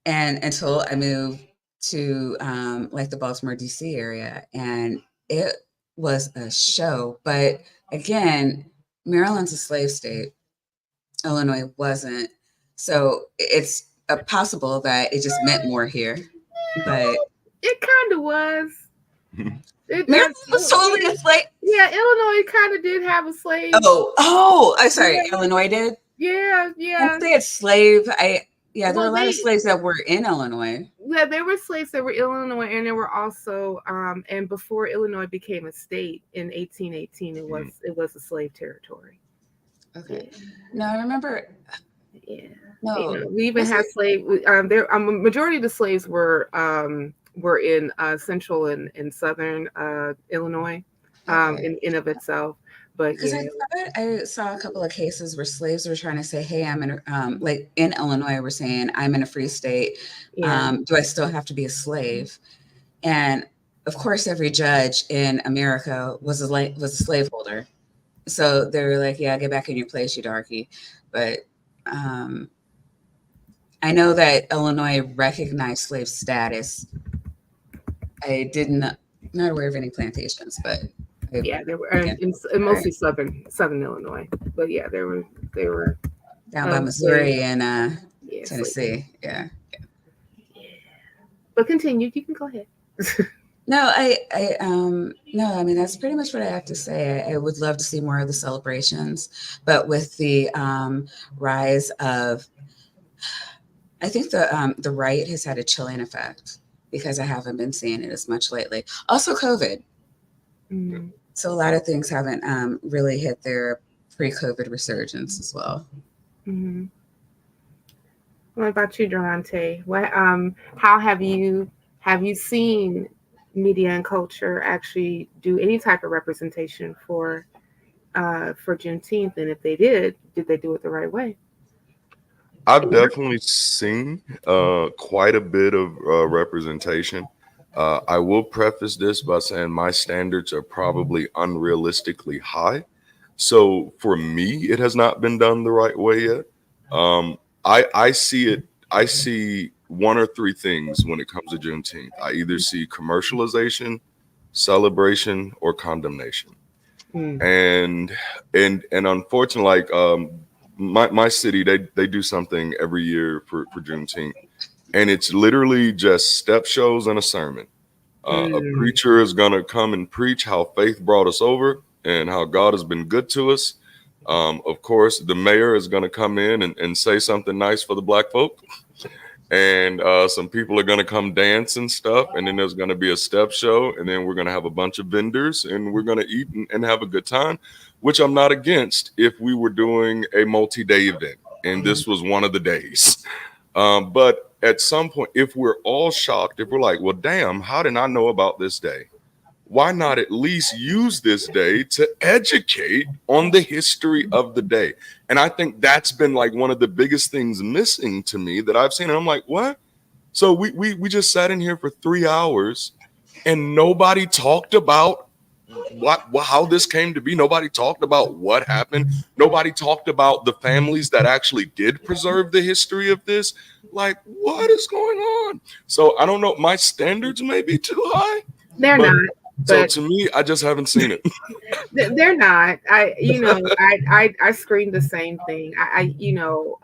until I moved to like the Baltimore, DC area, and it was a show. But again, Maryland's a slave state. Illinois wasn't. So it's possible that it just meant more here, but it kind of was. Maryland was totally a slave. Yeah, Illinois kind of did have a slave. Oh, I'm sorry. Yeah. Illinois did. Yeah. Once they had slave, there were a lot of slaves that were in Illinois. Yeah, there were slaves that were in Illinois, and there were also, and before Illinois became a state in 1818, it was a slave territory. Okay. No, I remember. Yeah. No, We even had slave. There, a majority of the slaves were in central and southern Illinois, in of itself. But because yeah, I thought I saw a couple of cases where slaves were trying to say, "Hey, I'm in like in Illinois, we're saying I'm in a free state. yeah, Do I still have to be a slave?" And of course, every judge in America was a slaveholder. So they were like, "Yeah, get back in your place, you darky." But um, I know that Illinois recognized slave status. I didn't not aware of any plantations, but yeah. There were yeah, in mostly southern Illinois. But yeah, they were down by slaves. Missouri and Yeah, slaves. Tennessee. Yeah. But continue. You can go ahead. No, no, I mean, that's pretty much what I have to say. I would love to see more of the celebrations, but with the rise of, I think the right has had a chilling effect because I haven't been seeing it as much lately. Also, COVID. Mm. So a lot of things haven't really hit their pre-COVID resurgence as well. Mm-hmm. What about you, Darante? What how have you seen media and culture actually do any type of representation for Juneteenth? And if they did they do it the right way? I've definitely seen quite a bit of representation. I will preface this by saying my standards are probably unrealistically high. So for me, it has not been done the right way yet. I see it. I see one or three things when it comes to Juneteenth. I either see commercialization, celebration, or condemnation. Mm. And unfortunately, like my city, they do something every year for Juneteenth, and it's literally just step shows and a sermon. A preacher is gonna come and preach how faith brought us over and how God has been good to us. Of course, the mayor is gonna come in and say something nice for the black folk. And some people are going to come dance and stuff, and then there's going to be a step show, and then we're going to have a bunch of vendors, and we're going to eat and have a good time, which I'm not against if we were doing a multi-day event and this was one of the days. But at some point, if we're all shocked, if we're like, well, damn, how did I know about this day? Why not at least use this day to educate on the history of the day? And I think that's been like one of the biggest things missing to me that I've seen. And I'm like, what? So we just sat in here for 3 hours and nobody talked about how this came to be. Nobody talked about what happened. Nobody talked about the families that actually did preserve the history of this. Like, what is going on? So I don't know. My standards may be too high. They're not. So to me, I just haven't seen it. They're not. I scream the same thing.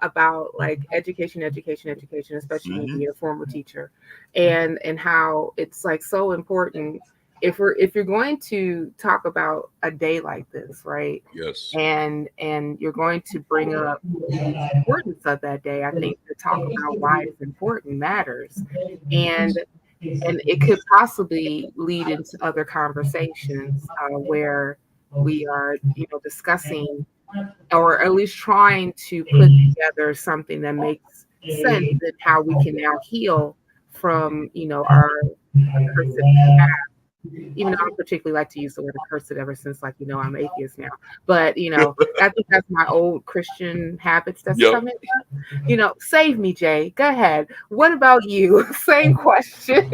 About like education, especially me being a former teacher, and how it's like so important if you're going to talk about a day like this, right? Yes. And you're going to bring up the importance of that day. I think to talk about why it's important matters, and it could possibly lead into other conversations where we are, discussing or at least trying to put together something that makes sense in how we can now heal from, our accursed past. Even though I particularly like to use the word accursed ever since, I'm atheist now. But, I think that's my old Christian habits that's coming up. Save me, Jay. Go ahead. What about you? Same question.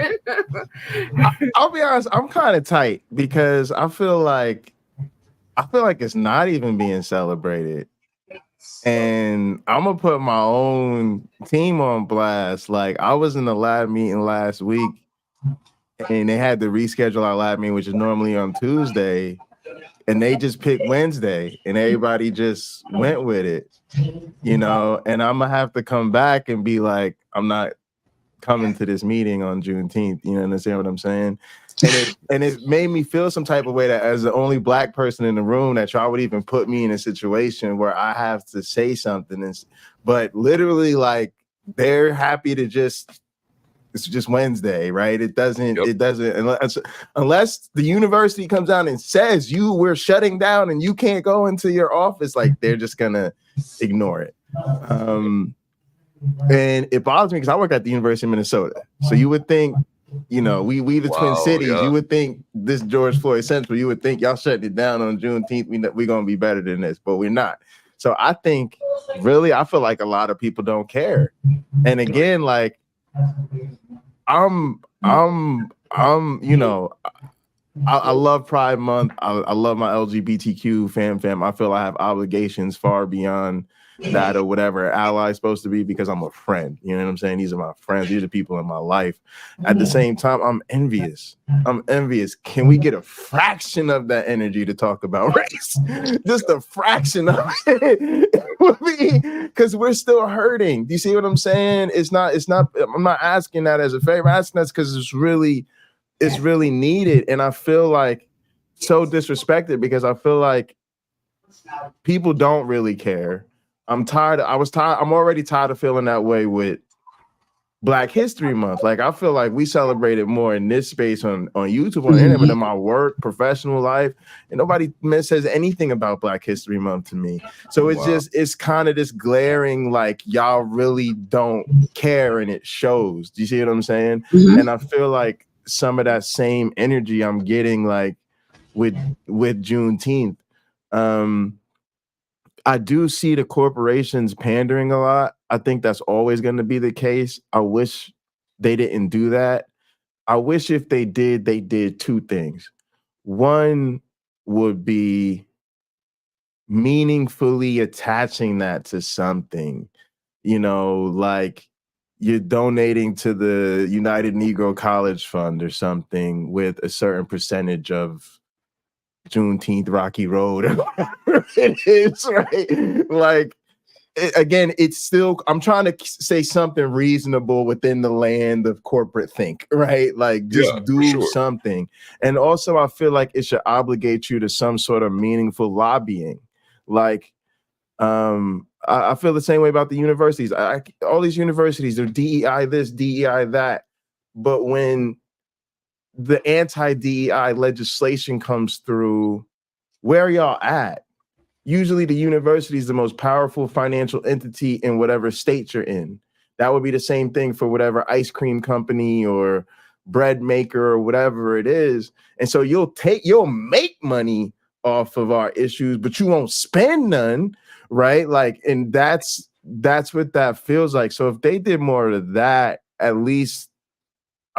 I'll be honest, I'm kind of tight because I feel like it's not even being celebrated. And I'm gonna put my own team on blast. Like, I was in the lab meeting last week, and they had to reschedule our lab meeting, which is normally on Tuesday, and they just picked Wednesday, and everybody just went with it, and I'm gonna have to come back and be like, I'm not coming to this meeting on Juneteenth. You understand what I'm saying? And it made me feel some type of way that as the only black person in the room that y'all would even put me in a situation where I have to say something. But literally, like, they're happy to just it's just Wednesday, right? It doesn't Yep. unless the university comes out and says we're shutting down and you can't go into your office, like they're just gonna ignore it. And it bothers me because I work at the University of Minnesota. So you would think, we the Twin Wow, Cities, yeah. you would think this George Floyd Central, you would think y'all shutting it down on Juneteenth. We're going to be better than this, but we're not. So I think really, I feel like a lot of people don't care. And again, like I love Pride Month. I love my LGBTQ fam. I feel I have obligations far beyond that or whatever ally is supposed to be because I'm a friend. You know what I'm saying? These are my friends. These are people in my life. At the same time, I'm envious. Can we get a fraction of that energy to talk about race? Just a fraction of it. Because we're still hurting. Do you see what I'm saying? I'm not asking that as a favor. I'm asking that because it's really needed. And I feel like so disrespected because I feel like people don't really care. I'm already tired of feeling that way with Black History Month. Like I feel like we celebrate it more in this space on YouTube, on the internet, but in my work, professional life, and nobody says anything about Black History Month to me. So it's kind of this glaring, like y'all really don't care and it shows. Do you see what I'm saying? And I feel like some of that same energy I'm getting like with Juneteenth. I do see the corporations pandering a lot. I think that's always going to be the case. I wish they didn't do that. I wish if they did two things. One would be meaningfully attaching that to something, like you're donating to the United Negro College Fund or something with a certain percentage of Juneteenth Rocky Road or whatever it is, right? Like, again, it's still, I'm trying to say something reasonable within the land of corporate think, right? Like, just do something. And also, I feel like it should obligate you to some sort of meaningful lobbying. Like, I feel the same way about the universities. All these universities, they're DEI this, DEI that. But when the anti-DEI legislation comes through, where are y'all at? Usually the university is the most powerful financial entity in whatever state you're in. That would be the same thing for whatever ice cream company or bread maker or whatever it is. And so you'll make money off of our issues, but you won't spend none, right? Like, and that's what that feels like. So if they did more of that, at least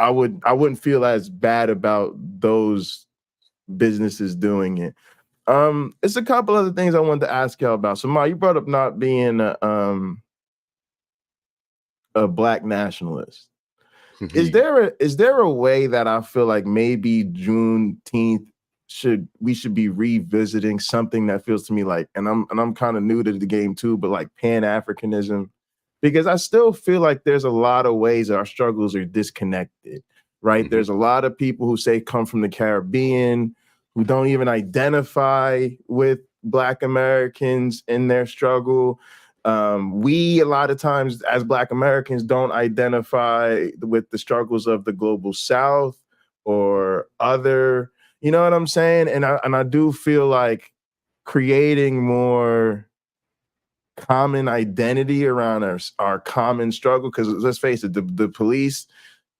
I wouldn't feel as bad about those businesses doing it. It's a couple other things I wanted to ask y'all about. So, Ma, you brought up not being a Black nationalist. Is there a way that I feel like maybe Juneteenth we should be revisiting something that feels to me like, and I'm kind of new to the game too, but like Pan-Africanism, because I still feel like there's a lot of ways that our struggles are disconnected, right? There's a lot of people who say come from the Caribbean, who don't even identify with Black Americans in their struggle. We, a lot of times as Black Americans, don't identify with the struggles of the global South or other, you know what I'm saying? And I do feel like creating more common identity around our common struggle, because let's face it, the police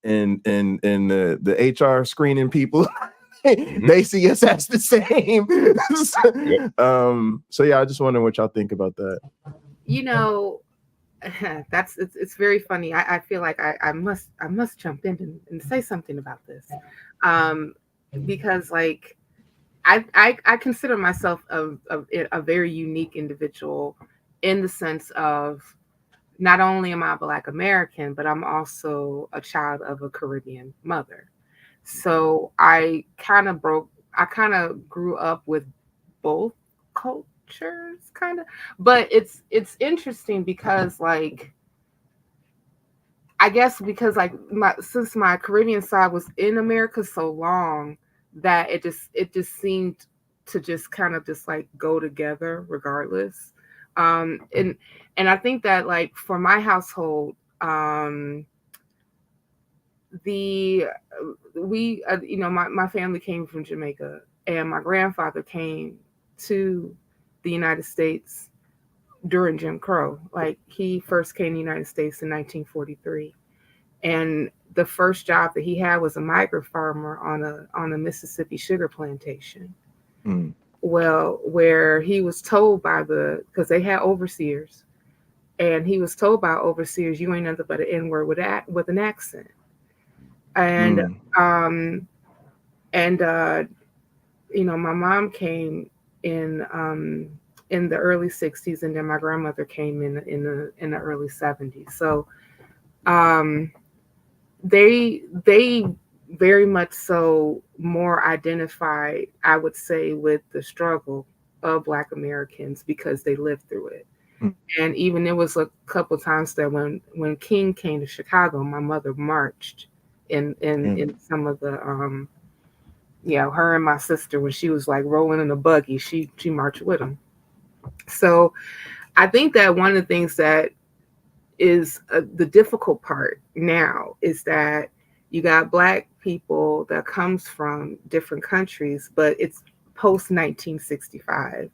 and the HR screening people, they see us as the same. So yeah, I just wondering what y'all think about that. It's very funny. I feel like I must jump in and say something about this, because like I consider myself a very unique individual in the sense of not only am I Black American, but I'm also a child of a Caribbean mother. So I kind of grew up with both cultures, kind of. But it's interesting because like, I guess because like since my Caribbean side was in America so long, that it just seemed to just kind of just like go together regardless. And I think that like for my household, my family came from Jamaica, and my grandfather came to the United States during Jim Crow. Like, he first came to the United States in 1943, and the first job that he had was a migrant farmer on a Mississippi sugar plantation. Mm. Well, where he was told because they had overseers, and he was told by overseers, "You ain't nothing but an N-word with an accent." And my mom came in the early 60s, and then my grandmother came in the early 70s. So they very much so more identified, I would say, with the struggle of Black Americans because they lived through it. And even there was a couple times that when King came to Chicago, my mother marched in some of the her and my sister, when she was like rolling in a buggy, she marched with him. So I think that one of the things that is the difficult part now is that you got Black people that comes from different countries, but it's post 1965.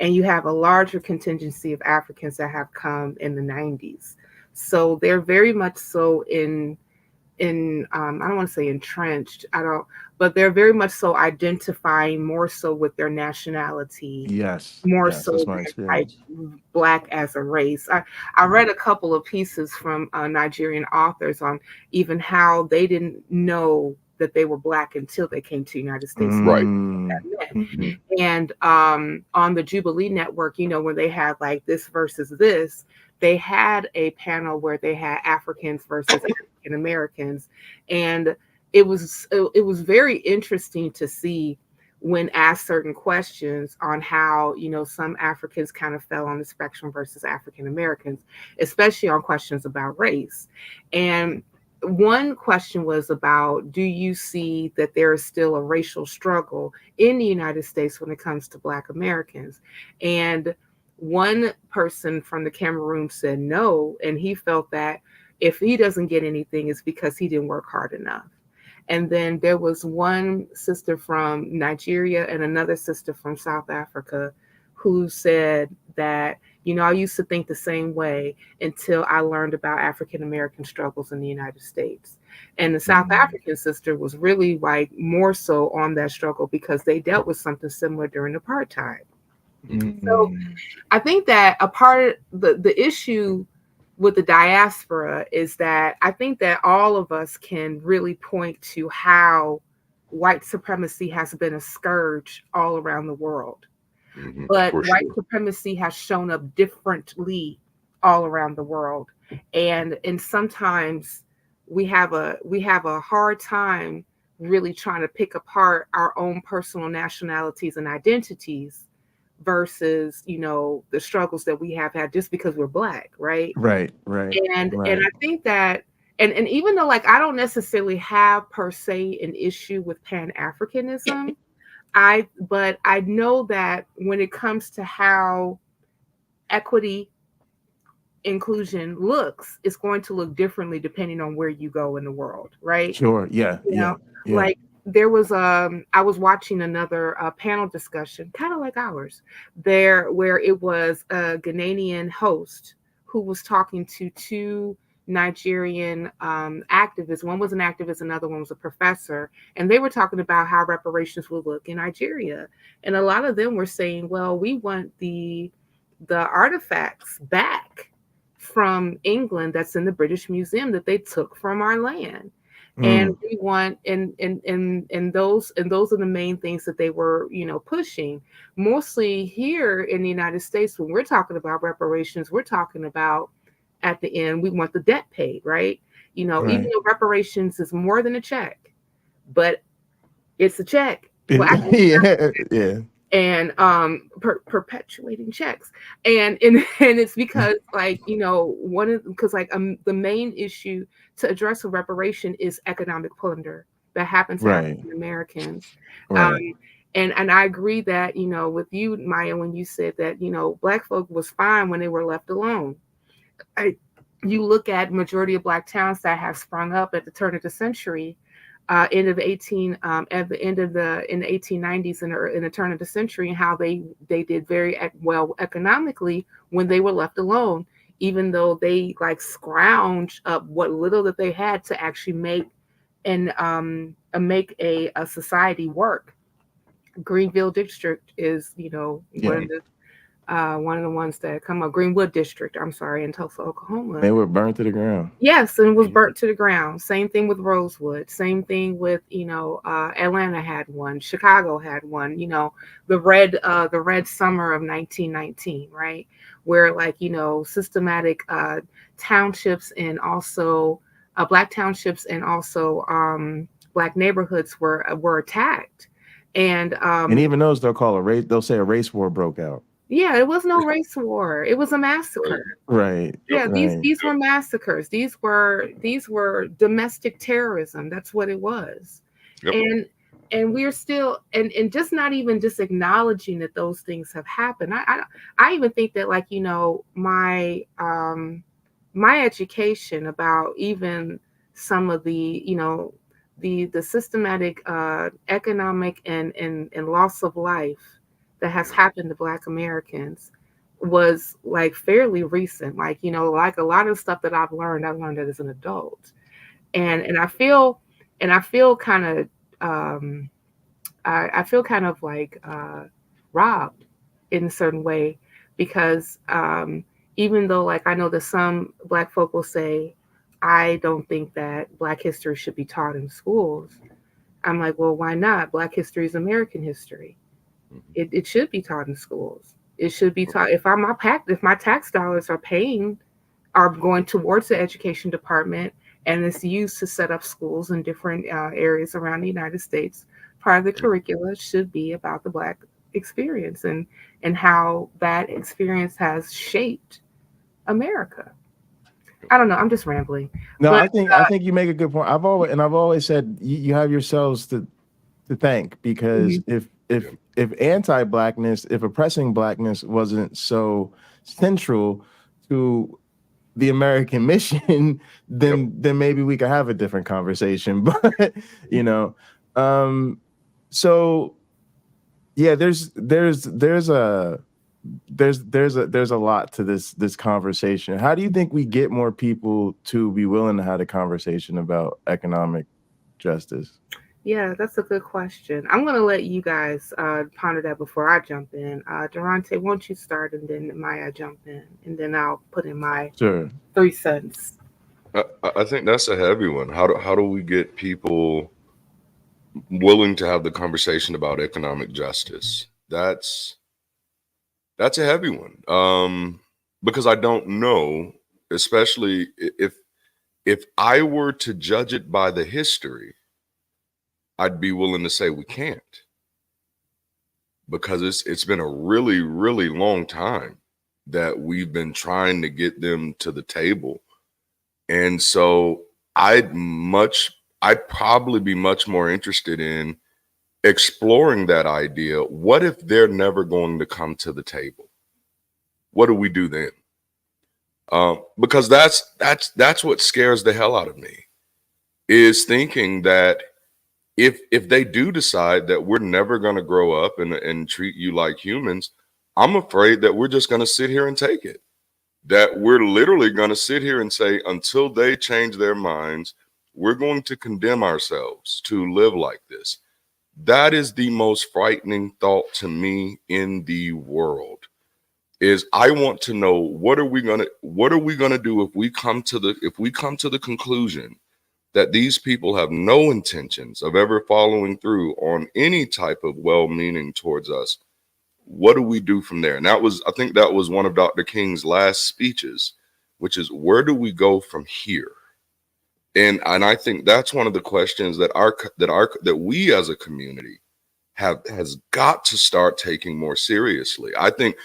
And you have a larger contingency of Africans that have come in the 90s. So they're very much so in I don't want to say entrenched, but they're very much so identifying more so with their nationality. Yes. More yes, so that's my than experience. Black as a race. I read a couple of pieces from Nigerian authors on even how they didn't know that they were Black until they came to the United States. Right. Mm-hmm. And on the Jubilee Network, when they had like this versus this, they had a panel where they had Africans versus African Americans, and it was very interesting to see when asked certain questions on how some Africans kind of fell on the spectrum versus African Americans, especially on questions about race. And one question was about, do you see that there is still a racial struggle in the United States when it comes to Black Americans? And one person from the Cameroon said no, and he felt that if he doesn't get anything, it's because he didn't work hard enough. And then there was one sister from Nigeria and another sister from South Africa who said that, I used to think the same way until I learned about African American struggles in the United States. And the South African sister was really like more so on that struggle because they dealt with something similar during apartheid. So I think that a part of the issue with the diaspora is that I think that all of us can really point to how white supremacy has been a scourge all around the world. But white supremacy has shown up differently all around the world. And sometimes we have a hard time really trying to pick apart our own personal nationalities and identities versus the struggles that we have had just because we're Black, right? Right. And I think that and even though like I don't necessarily have per se an issue with Pan-Africanism, but I know that when it comes to how equity inclusion looks, it's going to look differently depending on where you go in the world, right? Sure. Yeah. Like there was I was watching another panel discussion, kind of like ours, there where it was a Ghanaian host who was talking to two Nigerian activists. One was an activist, another one was a professor, and they were talking about how reparations would look in Nigeria. And a lot of them were saying, well, we want the artifacts back from England that's in the British Museum that they took from our land. And we want and those are the main things that they were pushing. Mostly here in the United States, when we're talking about reparations, we're talking about at the end we want the debt paid, right? Even though reparations is more than a check, but it's a check. Yeah. And perpetuating checks, and it's because like the main issue to address a reparation is economic plunder that happens to African Americans. Right. And I agree that with you, Maya, when you said that Black folk was fine when they were left alone. you look at majority of Black towns that have sprung up at the turn of the century, end of the 18 at the end of the in the 1890s and in the turn of the century, and how they did very well economically when they were left alone, even though they like scrounged up what little that they had to actually make a society work. Greenville district is, Yeah. one of the ones that come up. Greenwood district, I'm sorry, in Tulsa, Oklahoma. They were burned to the ground. Yes, and it was burnt to the ground. Same thing with Rosewood. Same thing with, Atlanta had one. Chicago had one. The red summer of 1919, right? Where systematic townships and also Black townships and also Black neighborhoods were attacked. And even those they'll call a race. They'll say a race war broke out. yeah, it was no race war. It was a massacre. Right. Yeah, Right. these were massacres. These were domestic terrorism. That's what it was. Yep. And we're still and just not even just acknowledging that those things have happened. I even think that my education about even some of the systematic economic and loss of life that has happened to Black Americans was like fairly recent. Like a lot of stuff that I learned it as an adult. And I feel kind of I feel kind of like robbed in a certain way, because even though I know that some Black folk will say, I don't think that Black history should be taught in schools. I'm like, well, why not? Black history is American history. It should be taught in schools. It should be taught. If my tax dollars are going towards the education department, and it's used to set up schools in different areas around the United States, part of the curricula should be about the Black experience and how that experience has shaped America. I don't know. I'm just rambling. No, But, I think you make a good point. I've always said you have yourselves to thank, because if anti-Blackness, if oppressing Blackness wasn't so central to the American mission, then maybe we could have a different conversation. But so yeah, there's a lot to this conversation. How do you think we get more people to be willing to have a conversation about economic justice? yeah, that's a good question. I'm going to let you guys ponder that before I jump in. Darante, won't you start, and then Maya jump in, and then I'll put in my Sure. 3 cents. I think that's a heavy one. How do we get people willing to have the conversation about economic justice? That's a heavy one. Because I don't know, especially if I were to judge it by the history, I'd be willing to say we can't, because it's been a really, really long time that we've been trying to get them to the table. And so I'd probably be much more interested in exploring that idea. What if they're never going to come to the table? What do we do then? Because that's what scares the hell out of me, is thinking that if they do decide that we're never going to grow up and treat you like humans, I'm afraid that we're just going to sit here and take it. That we're literally going to sit here and say, until they change their minds, we're going to condemn ourselves to live like this. That is the most frightening thought to me in the world. Is I want to know, what are we gonna do if we come to the conclusion that these people have no intentions of ever following through on any type of well-meaning towards us? What do we do from there? And I think that was one of Dr. King's last speeches, which is, where do we go from here? And I think that's one of the questions that we as a community has got to start taking more seriously. I think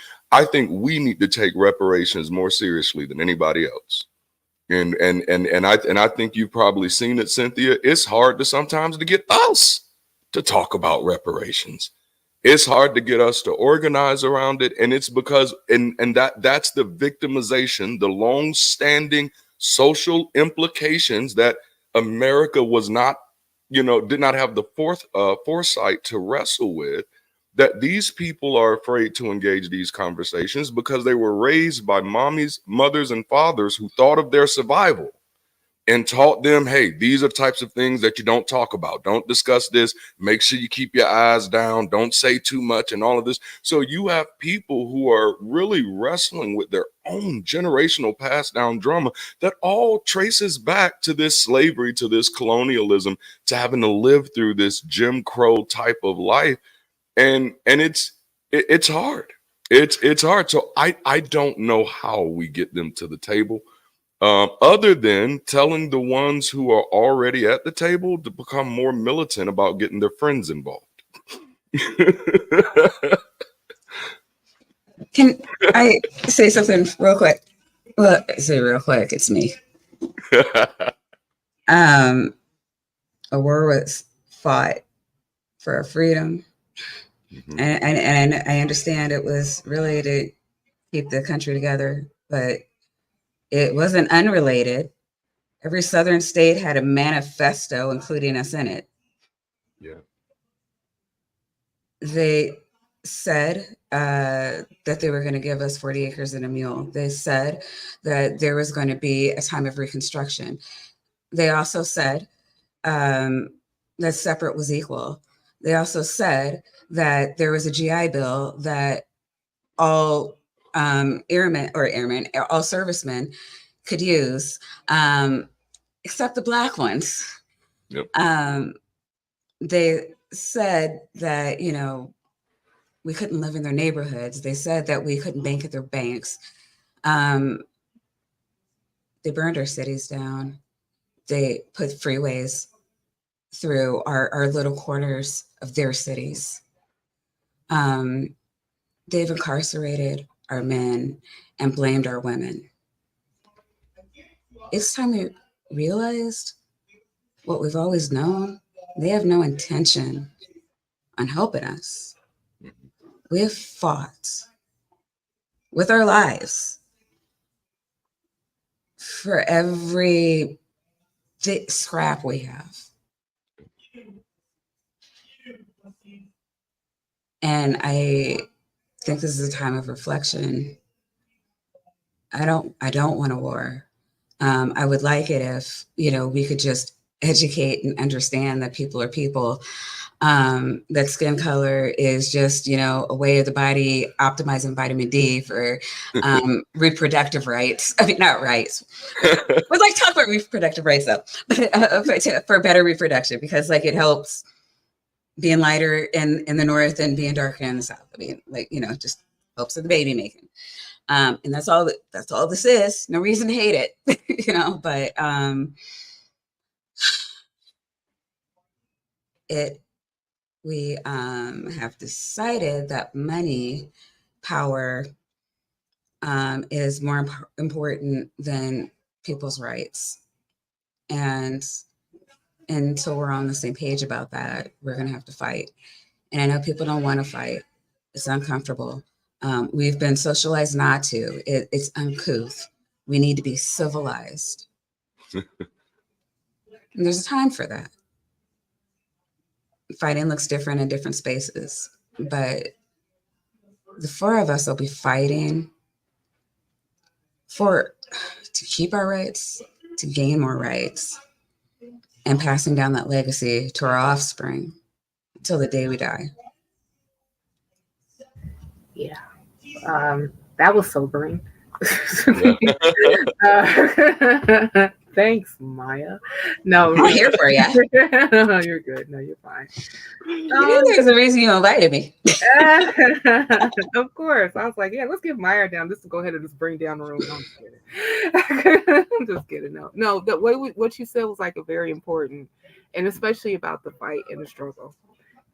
we need to take reparations more seriously than anybody else. And I think you've probably seen it, Cynthia. It's hard sometimes to get us to talk about reparations. It's hard to get us to organize around it. And it's because, and that's the victimization, the long-standing social implications that America was not, did not have the foresight to wrestle with, that these people are afraid to engage these conversations because they were raised by mothers and fathers who thought of their survival and taught them, hey, these are types of things that you don't talk about. Don't discuss this. Make sure you keep your eyes down. Don't say too much and all of this. So you have people who are really wrestling with their own generational passed down drama that all traces back to this slavery, to this colonialism, to having to live through this Jim Crow type of life. And it's hard. It's hard. So I don't know how we get them to the table. Other than telling the ones who are already at the table to become more militant about getting their friends involved. Can I say something real quick? Well, say real quick, it's me. A war was fought for our freedom. Mm-hmm. And I understand it was really to keep the country together, but it wasn't unrelated. Every Southern state had a manifesto, including us in it. Yeah. They said that they were going to give us 40 acres and a mule. They said that there was going to be a time of Reconstruction. They also said that separate was equal. They also said that there was a GI Bill that all all servicemen could use, except the Black ones. Yep. They said that, we couldn't live in their neighborhoods. They said that we couldn't bank at their banks. They burned our cities down. They put freeways through our little corners of their cities. They've incarcerated our men and blamed our women. It's time we realized what we've always known. They have no intention on helping us. We have fought with our lives for every scrap we have. And I think this is a time of reflection. I don't want a war. I would like it if, we could just educate and understand that people are people, that skin color is just, a way of the body optimizing vitamin D for reproductive rights. I mean, not rights. We'd like to talk about reproductive rights though, but for better reproduction, because it helps being lighter in the north and being darker in the south. I mean, just helps with the baby making. And that's all this is. No reason to hate it, but we have decided that money, power is more important than people's rights. And until we're on the same page about that, we're going to have to fight. And I know people don't want to fight. It's uncomfortable. We've been socialized not to. It's uncouth. We need to be civilized. And there's a time for that. Fighting looks different in different spaces, but the four of us will be fighting to keep our rights, to gain more rights, and passing down that legacy to our offspring until the day we die. Yeah. That was sobering. Thanks, Maya. No, I'm here for you. You're good. No, you're fine. There's a reason you invited me. Of course. I was like, yeah, let's get Maya down just to go ahead and just bring down the room. No, I'm just kidding. I'm just kidding. No. What you said was a very important, and especially about the fight and the struggle.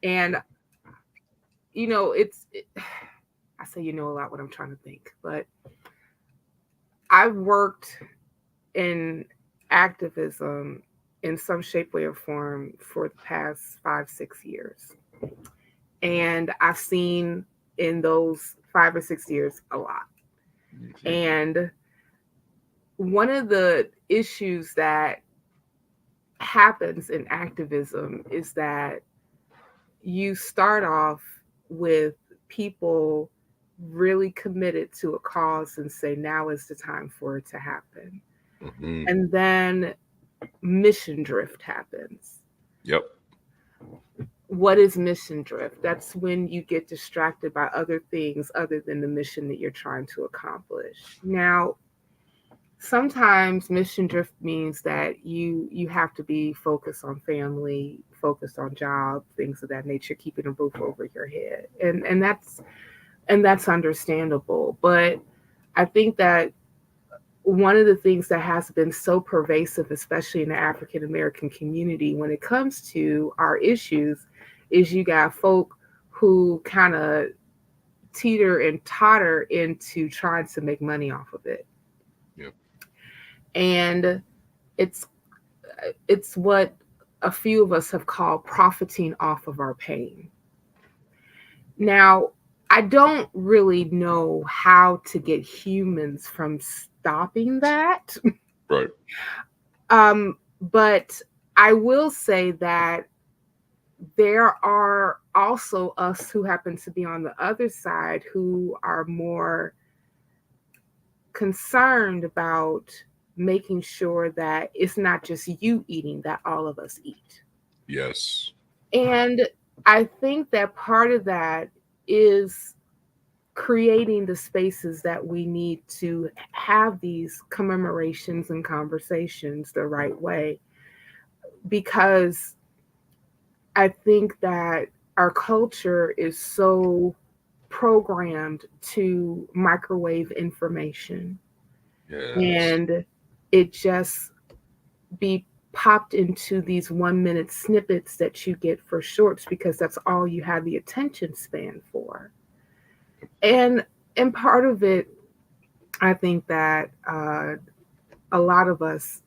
And I say a lot when I'm trying to think, but I've worked in activism in some shape, way, or form for the past 5-6 years. And I've seen in those 5 or 6 years a lot. And one of the issues that happens in activism is that you start off with people really committed to a cause and say, now is the time for it to happen. Mm-hmm. And then mission drift happens. Yep. What is mission drift? That's when you get distracted by other things other than the mission that you're trying to accomplish. Now, sometimes mission drift means that you have to be focused on family, focused on job, things of that nature, keeping a roof over your head. And that's understandable. But I think that one of the things that has been so pervasive, especially in the African American community, when it comes to our issues, is you got folk who kind of teeter and totter into trying to make money off of it. Yep. And it's what a few of us have called profiting off of our pain. Now, I don't really know how to get humans from stopping that. Right. But I will say that there are also us who happen to be on the other side who are more concerned about making sure that it's not just you eating, that all of us eat. Yes. And I think that part of that is creating the spaces that we need to have these commemorations and conversations the right way. Because I think that our culture is so programmed to microwave information. Yes. And it just be popped into these 1 minute snippets that you get for shorts because that's all you have the attention span for. And part of it, I think that a lot of us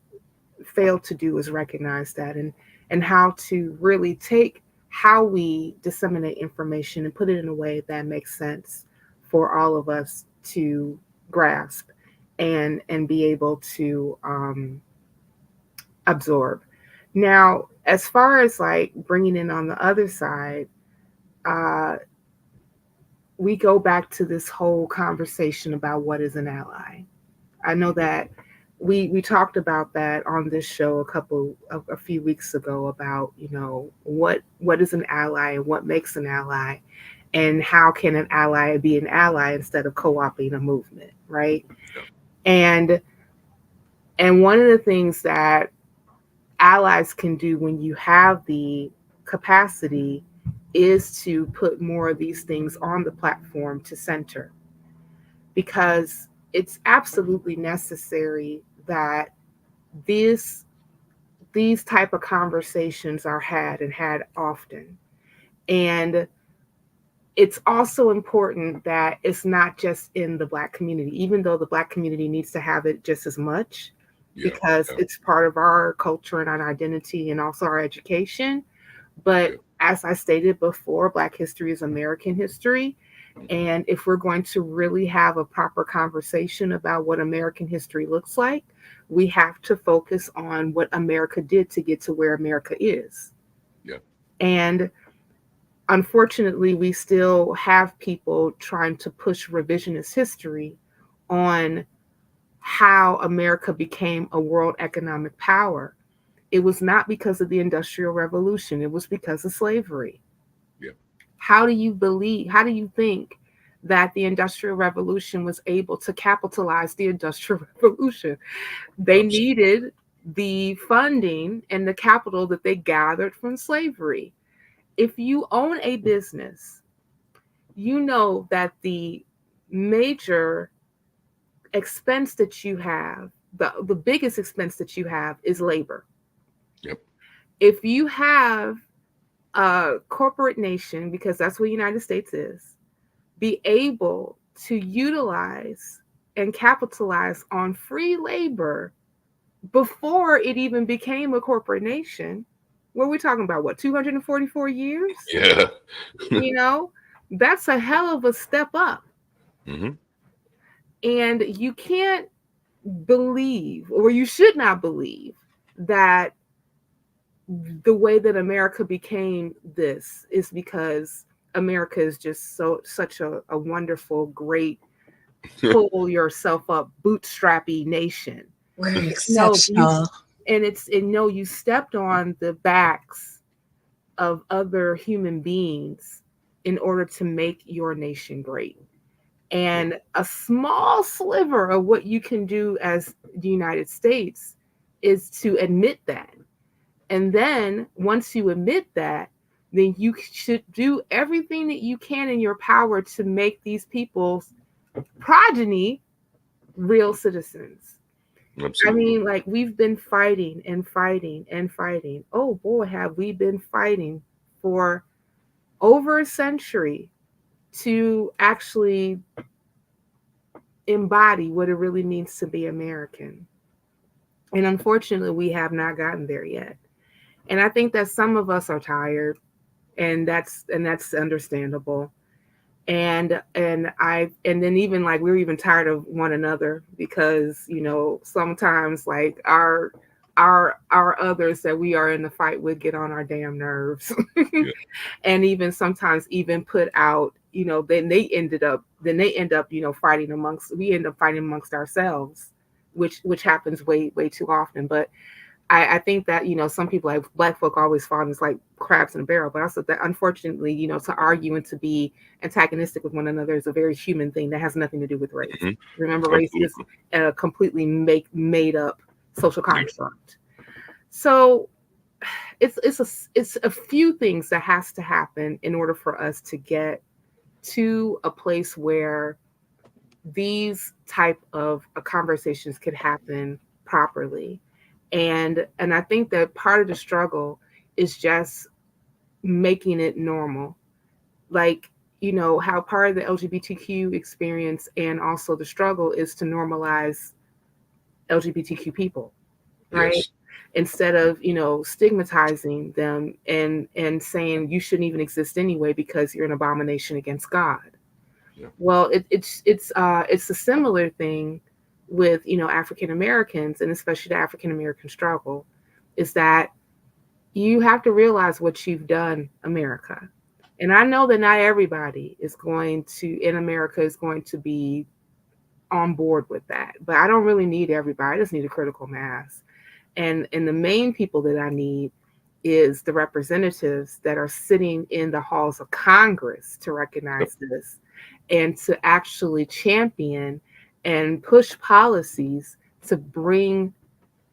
fail to do is recognize that and how to really take how we disseminate information and put it in a way that makes sense for all of us to grasp and be able to absorb. Now, as far as like bringing in on the other side, we go back to this whole conversation about what is an ally. I know that we talked about that on this show a few weeks ago about, you know, what is an ally and what makes an ally and how can an ally be an ally instead of co-opting a movement, right? And one of the things that allies can do when you have the capacity is to put more of these things on the platform to center, because it's absolutely necessary that these type of conversations are had and had often. And it's also important that it's not just in the Black community, even though the Black community needs to have it just as much, because it's part of our culture and our identity and also our education. But as I stated before, Black history is American history. And if we're going to really have a proper conversation about what American history looks like, we have to focus on what America did to get to where America is. Yeah. And unfortunately, we still have people trying to push revisionist history on how America became a world economic power. It was not because of the Industrial Revolution. It was because of slavery. Yeah. How do you think that the Industrial Revolution was able to capitalize the Industrial Revolution? They needed the funding and the capital that they gathered from slavery. If you own a business, you know that the major expense that you have, the biggest expense that you have is labor. Yep. If you have a corporate nation, because that's what the United States is, be able to utilize and capitalize on free labor before it even became a corporate nation, What are we talking about? What, 244 years? Yeah. You know, that's a hell of a step up. Hmm. And you can't believe, or you should not believe, that the way that America became this is because America is just such a wonderful, great, pull yourself up, bootstrappy nation. We're No, exceptional. you stepped on the backs of other human beings in order to make your nation great. And a small sliver of what you can do as the United States is to admit that. And then once you admit that, then you should do everything that you can in your power to make these people's progeny real citizens. Absolutely. I mean, like, we've been fighting and fighting and fighting. Oh boy, have we been fighting for over a century to actually embody what it really means to be American. And unfortunately, we have not gotten there yet. And I think that some of us are tired, and that's understandable. And then even like we're even tired of one another, because sometimes like our others that we are in the fight with get on our damn nerves. Yeah. And even sometimes even put out, then they end up fighting amongst ourselves, which happens way too often. But I think that some people, like Black folk, always fall as like crabs in a barrel, but also that unfortunately to argue and to be antagonistic with one another is a very human thing that has nothing to do with race. Mhm. Remember, race is a completely made up social construct. So it's a few things that has to happen in order for us to get to a place where these type of conversations could happen properly. And I think that part of the struggle is just making it normal. Like, how part of the LGBTQ experience and also the struggle is to normalize LGBTQ people, right? Yes. Instead of, stigmatizing them and saying you shouldn't even exist anyway because you're an abomination against God. Yeah. Well, it's a similar thing with African Americans, and especially the African American struggle, is that you have to realize what you've done, America. And I know that not everybody in America is going to be on board with that, but I don't really need everybody. I just need a critical mass. And the main people that I need is the representatives that are sitting in the halls of Congress to recognize this and to actually champion and push policies to bring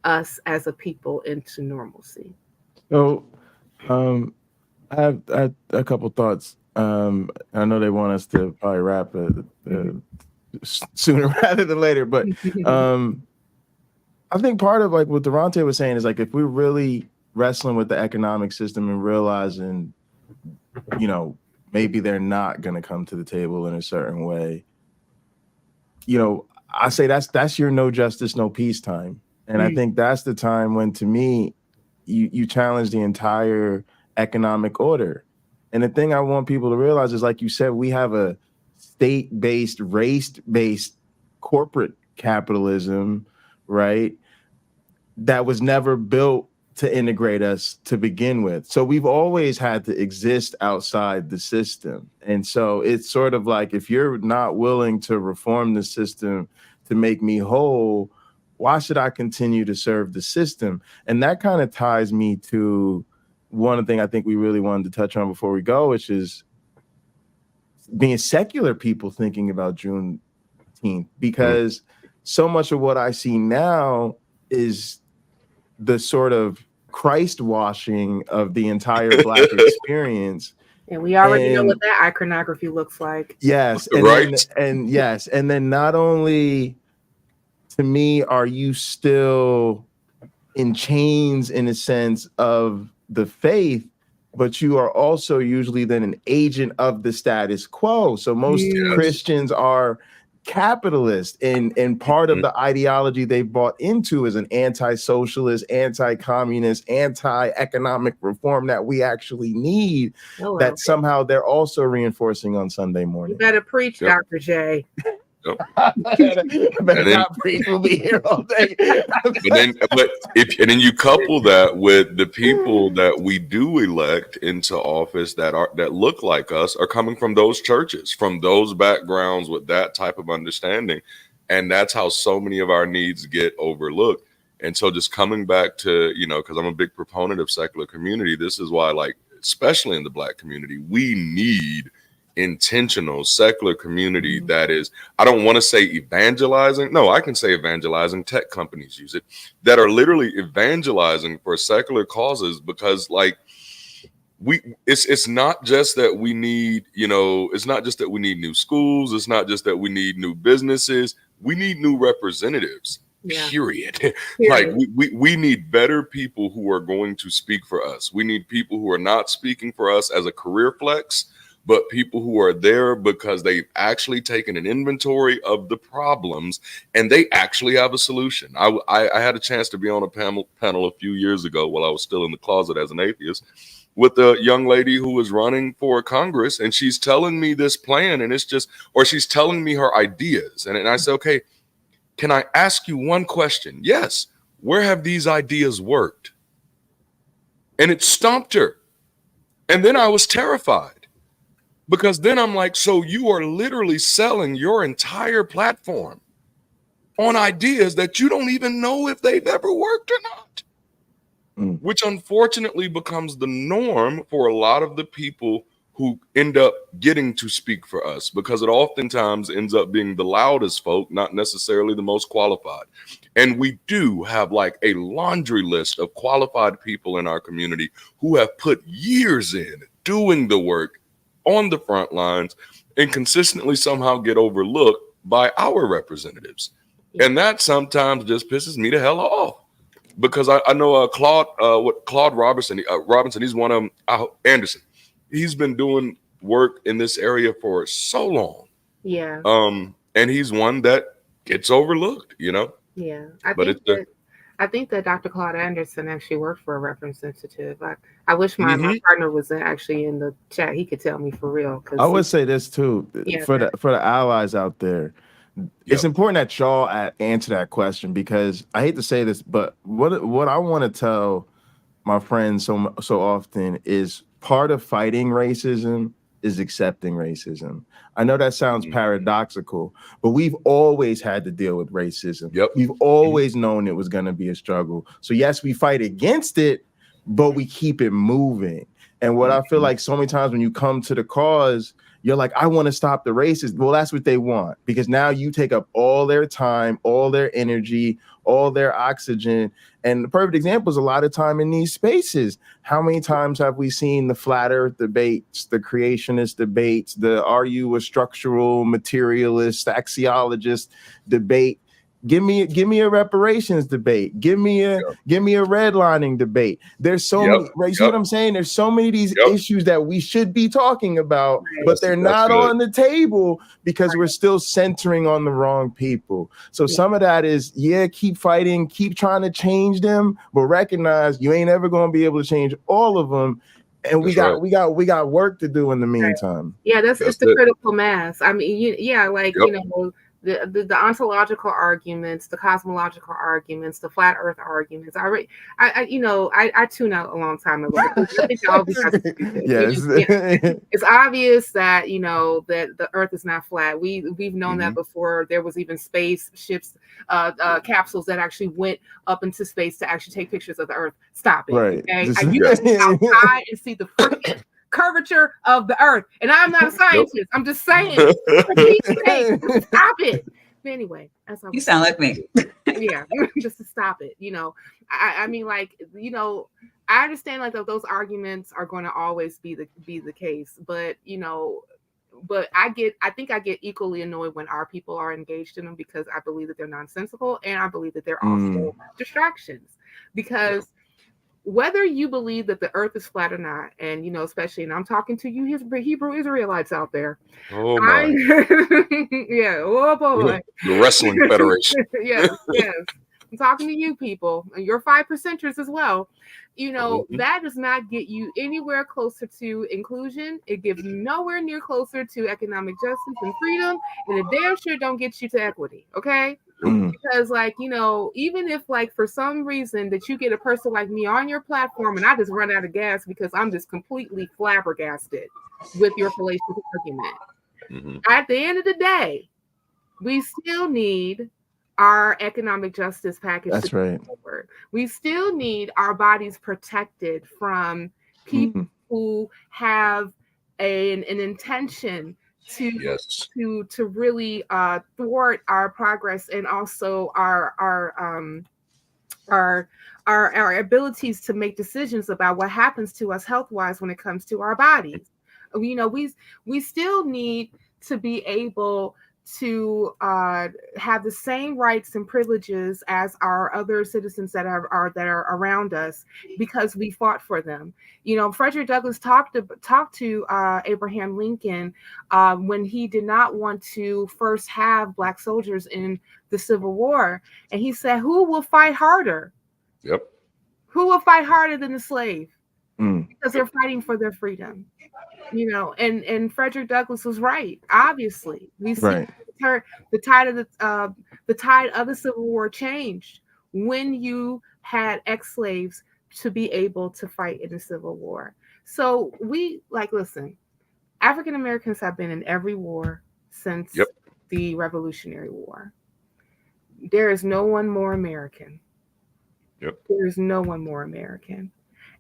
us as a people into normalcy. So, I have a couple thoughts. I know they want us to probably wrap sooner rather than later, but I think part of like what Darante was saying is like if we're really wrestling with the economic system and realizing, maybe they're not going to come to the table in a certain way, I say that's your no justice, no peace time. And I think that's the time when, to me, you challenge the entire economic order. And the thing I want people to realize is, like you said, we have a state-based, race-based corporate capitalism, right? That was never built to integrate us to begin with. So we've always had to exist outside the system. And so it's sort of like, if you're not willing to reform the system to make me whole, why should I continue to serve the system? And that kind of ties me to one thing I think we really wanted to touch on before we go, which is being secular people thinking about Juneteenth, because so much of what I see now is the sort of Christ washing of the entire Black experience. And we already know what that iconography looks like. Yes. And Right. And then not only, to me, are you still in chains in a sense of the faith, but you are also usually then an agent of the status quo. So most Christians are capitalist, and part of the ideology they bought into is an anti-socialist, anti-communist, anti-economic reform that we actually need. That somehow they're also reinforcing on Sunday morning. You better preach, Dr. J. We'll be here all day. And then you couple that with the people that we do elect into office that look like us are coming from those churches, from those backgrounds with that type of understanding, and that's how so many of our needs get overlooked. And so, just coming back to, because I'm a big proponent of secular community, this is why, like, especially in the Black community, we need intentional secular community that is, I don't want to say evangelizing. No, I can say evangelizing. Tech companies use it, that are literally evangelizing for secular causes, because like it's not just that we need, it's not just that we need new schools. It's not just that we need new businesses. We need new representatives. Period. Like we need better people who are going to speak for us. We need people who are not speaking for us as a career flex, but people who are there because they've actually taken an inventory of the problems and they actually have a solution. I had a chance to be on a panel a few years ago while I was still in the closet as an atheist, with a young lady who was running for Congress, and she's telling me this plan, and she's telling me her ideas. And I said, okay, can I ask you one question? Yes. Where have these ideas worked? And it stumped her. And then I was terrified. Because then I'm like, so you are literally selling your entire platform on ideas that you don't even know if they've ever worked or not, which unfortunately becomes the norm for a lot of the people who end up getting to speak for us, because it oftentimes ends up being the loudest folk, not necessarily the most qualified. And we do have like a laundry list of qualified people in our community who have put years in doing the work on the front lines and consistently somehow get overlooked by our representatives. And that sometimes just pisses me the hell off, because I know Claude Robinson, he's one of them, Anderson. He's been doing work in this area for so long. Yeah. And he's one that gets overlooked, Yeah. I think that Dr. Claude Anderson actually worked for a representative. I wish my partner was actually in the chat. He could tell me for real. I would say this too, for the allies out there. It's important that y'all answer that question, because I hate to say this, but what I want to tell my friends so often is part of fighting racism is accepting racism. I know that sounds paradoxical, but we've always had to deal with racism. We've always known it was going to be a struggle. So yes, we fight against it, but we keep it moving. And what I feel like so many times when you come to the cause, you're like, I want to stop the racists. Well, that's what they want, because now you take up all their time, all their energy, all their oxygen. And the perfect example is a lot of time in these spaces. How many times have we seen the flat earth debates, the creationist debates, the are you a structural materialist, axiologist debate? Give me a reparations debate. Give me a redlining debate. There's so many, right? You see what I'm saying? There's so many of these issues that we should be talking about, but they're not on the table because we're still centering on the wrong people. So some of that is, keep fighting, keep trying to change them, but recognize you ain't ever going to be able to change all of them. And we got work to do in the meantime. Yeah, it's the critical mass. I mean, the ontological arguments, the cosmological arguments, the flat earth arguments. I tune out a long time ago. I think all these it's obvious that that the earth is not flat. We've known that before. There was even spaceships, capsules that actually went up into space to actually take pictures of the earth. Stop it. Right. Okay? You can go outside and see the freaking curvature of the earth, and I'm not a scientist. I'm just saying, stop it. But anyway, that's all. You sound like me. Yeah, just to stop it. I mean, like, I understand like those arguments are going to always be the case, but but I think I get equally annoyed when our people are engaged in them, because I believe that they're nonsensical, and I believe that they're also distractions, because whether you believe that the earth is flat or not, and especially, and I'm talking to you Hebrew Israelites out there. Oh my. Yeah, oh boy. The Wrestling Federation. Yes. I'm talking to you people, and you're 5%ers as well. That does not get you anywhere closer to inclusion. It gives you nowhere near closer to economic justice and freedom, and it damn sure don't get you to equity. Okay. Because even if for some reason that you get a person like me on your platform and I just run out of gas because I'm just completely flabbergasted with your fallacious argument. At the end of the day, we still need our economic justice package. That's right. Forward. We still need our bodies protected from people who have an intention to really thwart our progress and also our abilities to make decisions about what happens to us health-wise when it comes to our bodies. We still need to be able to have the same rights and privileges as our other citizens that are around us because we fought for them. Frederick Douglass talked to Abraham Lincoln when he did not want to first have Black soldiers in the Civil War, and he said, "Who will fight harder? Yep. Who will fight harder than the slave? Because they're fighting for their freedom." And Frederick Douglass was right. Obviously, we see the tide of the Civil War changed when you had ex-slaves to be able to fight in the Civil War. So listen, African Americans have been in every war since the Revolutionary War. There is no one more American. There is no one more American.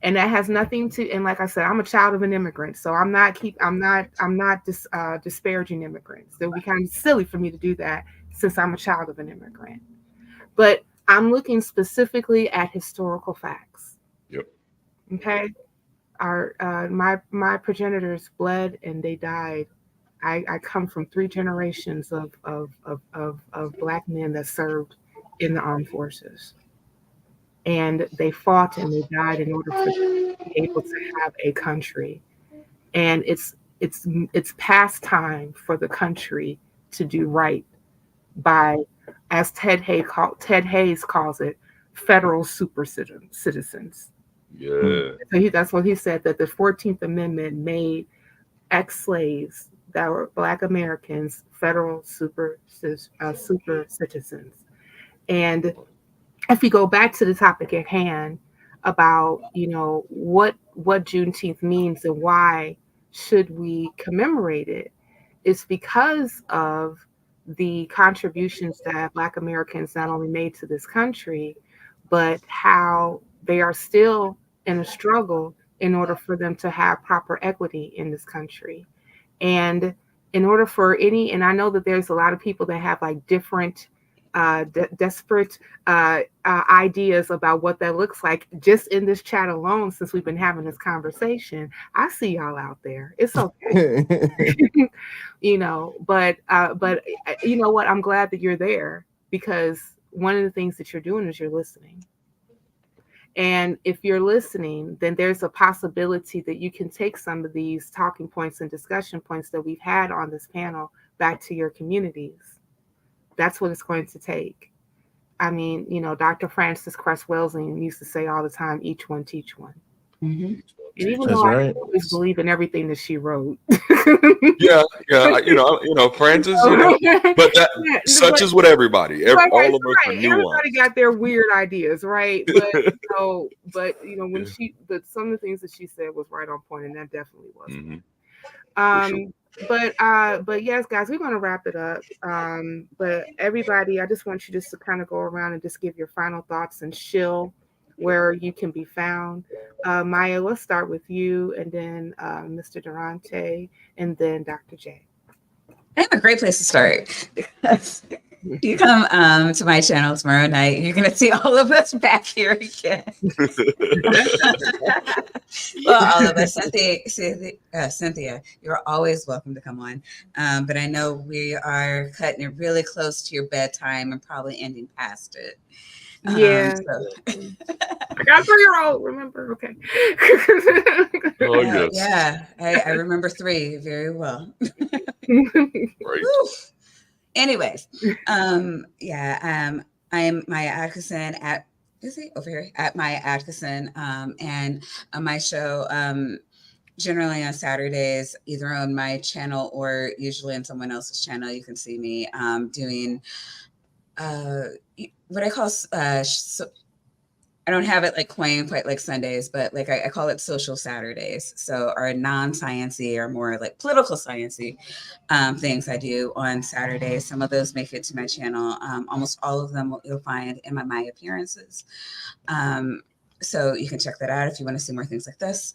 And that has nothing to, and like I said, I'm a child of an immigrant, so I'm not disparaging immigrants. It would be kind of silly for me to do that since I'm a child of an immigrant. But I'm looking specifically at historical facts. Okay. My progenitors bled and they died. I come from 3 generations of Black men that served in the armed forces. And they fought and they died in order for them to be able to have a country. And it's past time for the country to do right by, as Ted Hayes calls it, federal super citizens. Yeah. So that's what he said, that the 14th Amendment made ex-slaves that were Black Americans federal super citizens. And if we go back to the topic at hand about, what Juneteenth means and why should we commemorate it, it's because of the contributions that Black Americans not only made to this country, but how they are still in a struggle in order for them to have proper equity in this country. And in order for and I know that there's a lot of people that have different desperate ideas about what that looks like just in this chat alone. Since we've been having this conversation, I see y'all out there. It's okay. But you know what, I'm glad that you're there, because one of the things that you're doing is you're listening. And if you're listening, then there's a possibility that you can take some of these talking points and discussion points that we've had on this panel back to your communities. That's what it's going to take. I mean, Dr. Frances Cress Welsing used to say all the time, each one teach one. And even though I don't always believe in everything that she wrote. Yeah. Frances, but such is with everybody. All of us are nuanced. Everybody got their weird ideas, right? But but some of the things that she said was right on point, and that definitely was. But yes, guys, we're going to wrap it up. But everybody, I just want you just to kind of go around and just give your final thoughts and shill where you can be found. Maya, let's start with you, and then Mr. Darante, and then Dr. J. I have a great place to start. You come to my channel tomorrow night, you're going to see all of us back here again. Well, all of us. Cynthia, you're always welcome to come on. But I know we are cutting it really close to your bedtime and probably ending past it. Yeah. I got a 3-year-old, remember? Okay. Oh, yes. Yeah, I remember 3 very well. Right. Anyways, I'm Maya Adkisson at, is he over here? At Maya Adkisson, and on my show, generally on Saturdays, either on my channel or usually on someone else's channel, you can see me doing what I call I don't have it like coined quite like Sundays, but like I call it social Saturdays. So our non-sciencey or more like political sciencey things I do on Saturdays. Some of those make it to my channel. Almost all of them you'll find in my appearances. So you can check that out if you want to see more things like this.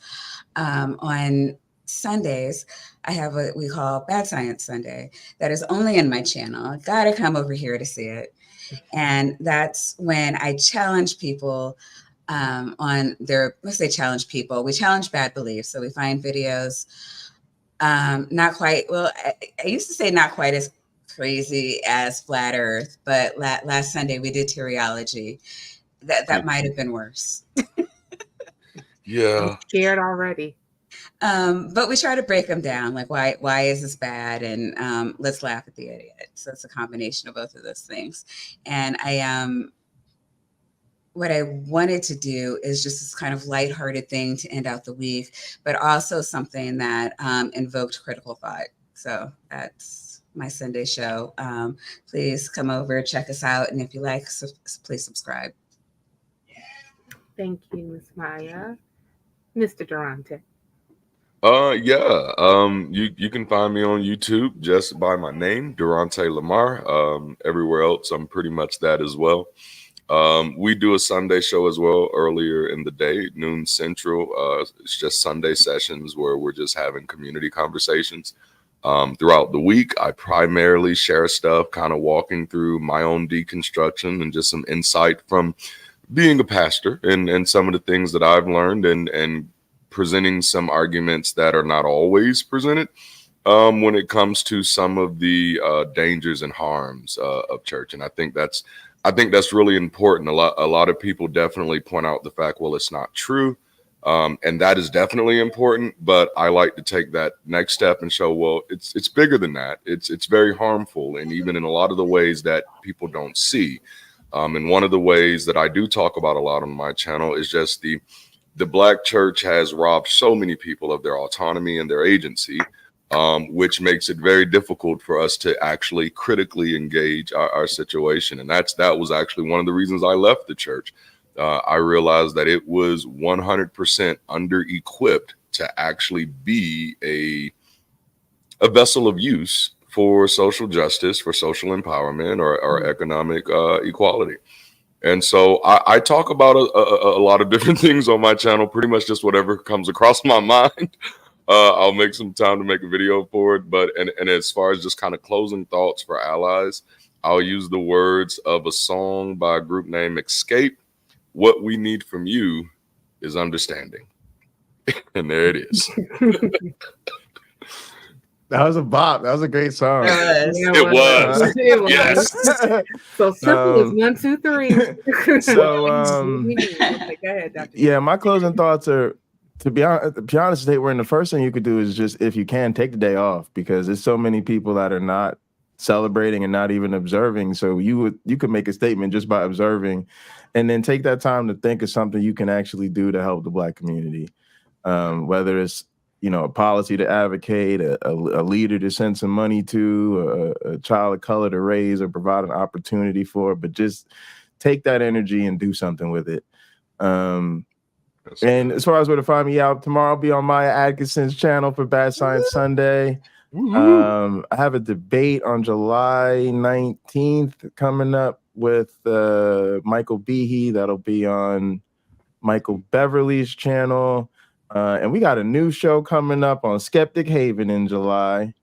On Sundays, I have what we call Bad Science Sunday. That is only in my channel. Gotta come over here to see it. And that's when I challenge people on their, let's say challenge people. We challenge bad beliefs. So we find videos, not quite, well, I used to say not quite as crazy as Flat Earth, but last Sunday we did teleology. That might have been worse. Yeah. I'm scared already. But we try to break them down, like why is this bad, and let's laugh at the idiot. So it's a combination of both of those things. And what I wanted to do is just this kind of lighthearted thing to end out the week, but also something that invoked critical thought. So that's my Sunday show. Please come over, check us out, and if you like, please subscribe. Thank you, Ms. Maya. Mr. Darante. You can find me on YouTube just by my name, Darante LaMar. Everywhere else, I'm pretty much that as well. We do a Sunday show as well earlier in the day, noon central. It's just Sunday sessions where we're just having community conversations. Throughout the week, I primarily share stuff, kind of walking through my own deconstruction and just some insight from being a pastor and some of the things that I've learned and presenting some arguments that are not always presented when it comes to some of the dangers and harms of church. And I think that's really important. A lot of people definitely point out the fact, well, it's not true. And that is definitely important. But I like to take that next step and show, well, it's bigger than that. It's very harmful. And even in a lot of the ways that people don't see. And one of the ways that I do talk about a lot on my channel is just the Black church has robbed so many people of their autonomy and their agency, which makes it very difficult for us to actually critically engage our situation. And that was actually one of the reasons I left the church. I realized that it was 100% under-equipped to actually be a vessel of use for social justice, for social empowerment, or economic equality. And so I talk about a lot of different things on my channel, pretty much just whatever comes across my mind. I'll make some time to make a video for it. But and as far as just kind of closing thoughts for allies, I'll use the words of a song by a group named Escape. What we need from you is understanding. And there it is. That was a bop. That was a great song. It was. Yes. So simple as 1, 2, 3. So, Okay, go ahead, Dr. yeah, my closing thoughts are, to be honest, State, the first thing you could do is just, if you can, take the day off, because there's so many people that are not celebrating and not even observing. So you could make a statement just by observing, and then take that time to think of something you can actually do to help the Black community, whether it's a policy to advocate, a leader to send some money to, a child of color to raise or provide an opportunity for, but just take that energy and do something with it. And as far as where to find me out, tomorrow I'll be on Maya Adkisson's channel for Bad Science Sunday. I have a debate on July 19th coming up with Michael Behe. That'll be on Michael Beverly's channel. And we got a new show coming up on Skeptic Haven in July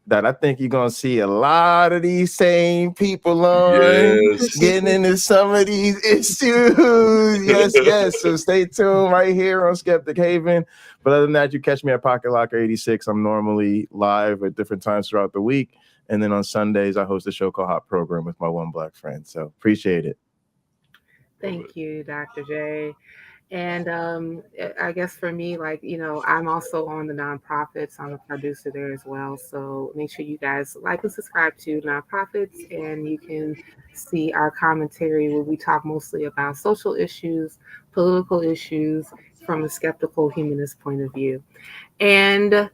that I think you're going to see a lot of these same people on, getting into some of these issues. Yes. So stay tuned right here on Skeptic Haven. But other than that, you catch me at Pocket Locker 86. I'm normally live at different times throughout the week. And then on Sundays, I host a show called Hot Program with my one Black friend. So appreciate it. Thank you, Dr. J. And I guess for me, like, I'm also on the nonprofits. I'm a producer there as well. So make sure you guys like and subscribe to nonprofits, and you can see our commentary where we talk mostly about social issues, political issues from a skeptical humanist point of view. And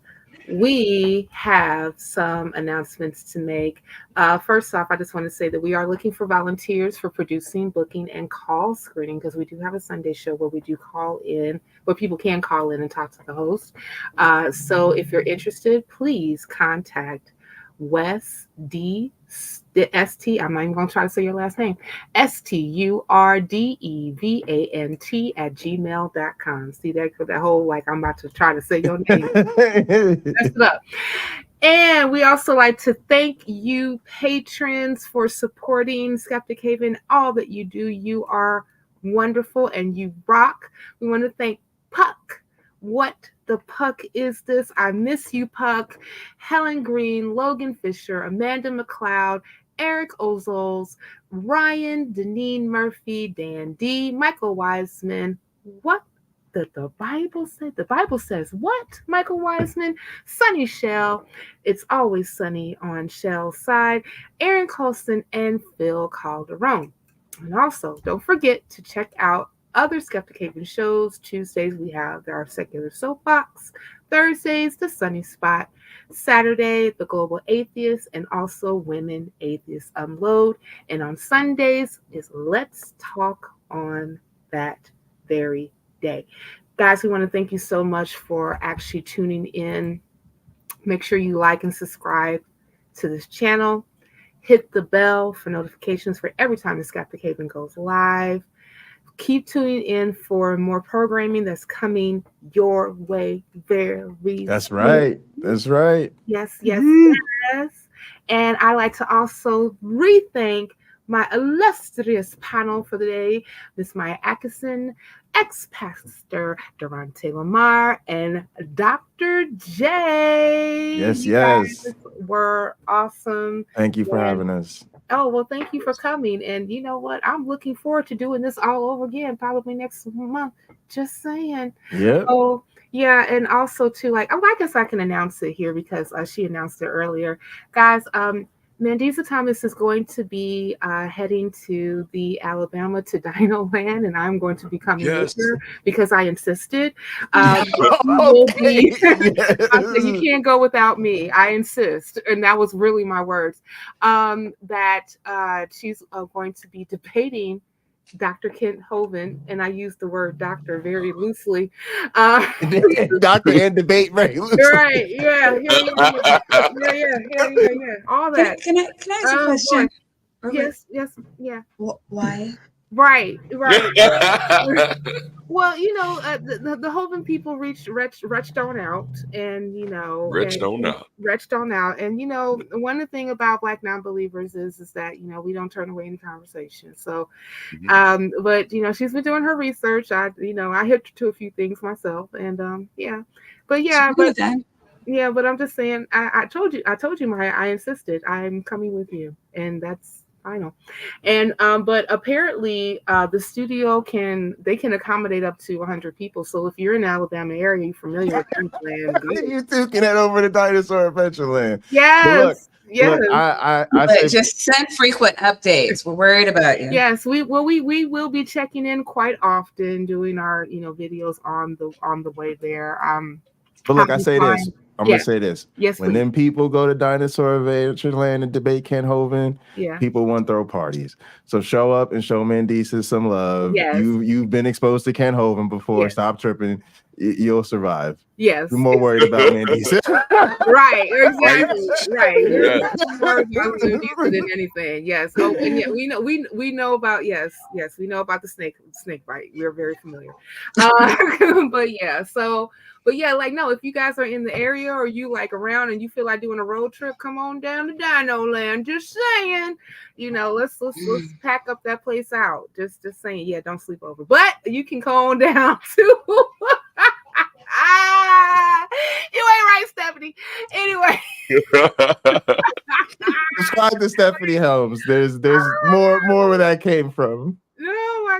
we have some announcements to make. First off, I just want to say that we are looking for volunteers for producing, booking, and call screening, because we do have a Sunday show where we do call in, where people can call in and talk to the host. So if you're interested, please contact Wes D. ST, I'm not even going to try to say your last name, STURDEVANT @gmail.com. See that whole, like, I'm about to try to say your name. Mess it up. And we also like to thank you, patrons, for supporting Skeptic Haven, all that you do. You are wonderful and you rock. We want to thank Puck. What the Puck is this? I miss you, Puck. Helen Greene, Logan Fisher, Amanda McLeod, Eric Ozols, Rion, Deneen Murphy, Dan D, Michael Wiseman. What did the Bible say? The Bible says what? Michael Wiseman, Sunny Shell. It's always sunny on Shell's side. Aaron Coalson and Phil Calderone. And also, don't forget to check out other Skeptic Haven shows. Tuesdays, we have our Secular Soapbox. Thursdays, The Sunny Spot. Saturday, The Global Atheists, and also Women Atheists Unload. And on Sundays is Let's Talk on that very day. Guys, we want to thank you so much for actually tuning in. Make sure you like and subscribe to this channel. Hit the bell for notifications for every time the Skeptic Haven goes live. Keep tuning in for more programming that's coming your way very That's soon. right. That's right. Yes. And I like to also thank my illustrious panel for the day, Miss Maya Adkisson, ex-pastor Darante LaMar, and Dr. J. Yes. You guys were awesome. Thank you for having us. Oh, well, thank you for coming. And you know what? I'm looking forward to doing this all over again, probably next month. Just saying. Yeah. Oh, yeah. And also, too, like, I guess I can announce it here because she announced it earlier. Guys, Mandisa Thomas is going to be heading to the Alabama to Dino Land, and I'm going to be coming with her because I insisted. Okay. I said, you can't go without me. I insist. And that was really my words. That she's going to be debating Dr. Kent Hovind, and I use the word doctor very loosely. Doctor and debate very loosely. Right, yeah. All that. Can I ask a question? Yes, yeah. Why? Right. Well, the Hovind people retched on out, and retched on out, and one thing about Black non-believers is that we don't turn away any conversation. So, but she's been doing her research. I hit to a few things myself, and but I'm just saying. I told you, Maya. I insisted. I'm coming with you, and that's final. And but apparently the studio can accommodate up to 100 people. So if you're in the Alabama area, you're familiar with Adventureland. You two can head over to Dinosaur Adventureland. Yes. Look, I say, just send frequent updates. We're worried about you. Yes, we will be checking in quite often, doing our videos on the way there. But look, I say this. I'm gonna say this. Yes, when them people go to Dinosaur Adventureland and debate Kent Hovind, people want to throw parties. So show up and show Mandisa some love. Yes. You've been exposed to Kent Hovind before. Yes. Stop tripping. You'll survive. Yes. You're more worried about Mandisa. Right. Exactly. Right. Yeah. More about Mandisa than anything. Yes. Oh, and yeah, we know about we know about the snake bite. We're very familiar. But yeah, like, no, if you guys are in the area or you like around and you feel like doing a road trip, come on down to Dino Land. Just saying, let's pack up that place out. Just saying, yeah, don't sleep over. But you can come on down to you ain't right, Stephanie. Anyway. Describe to Stephanie Helms. There's more where that came from. Oh my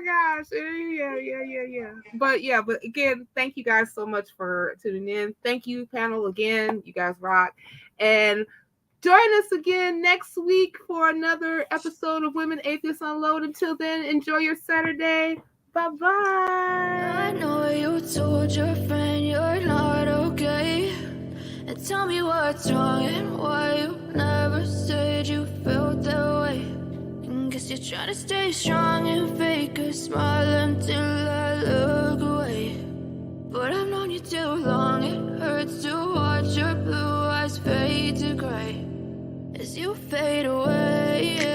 gosh. Yeah. But again, thank you guys so much for tuning in. Thank you, panel, again. You guys rock. And join us again next week for another episode of Women Atheists Unload. Until then, enjoy your Saturday. Bye-bye. I know you told your friend you're not okay. And tell me what's wrong and why you never said you felt that way. And guess you're trying to stay strong and fake a smile until I look away. But I've known you too long, it hurts to watch your blue eyes fade to gray as you fade away.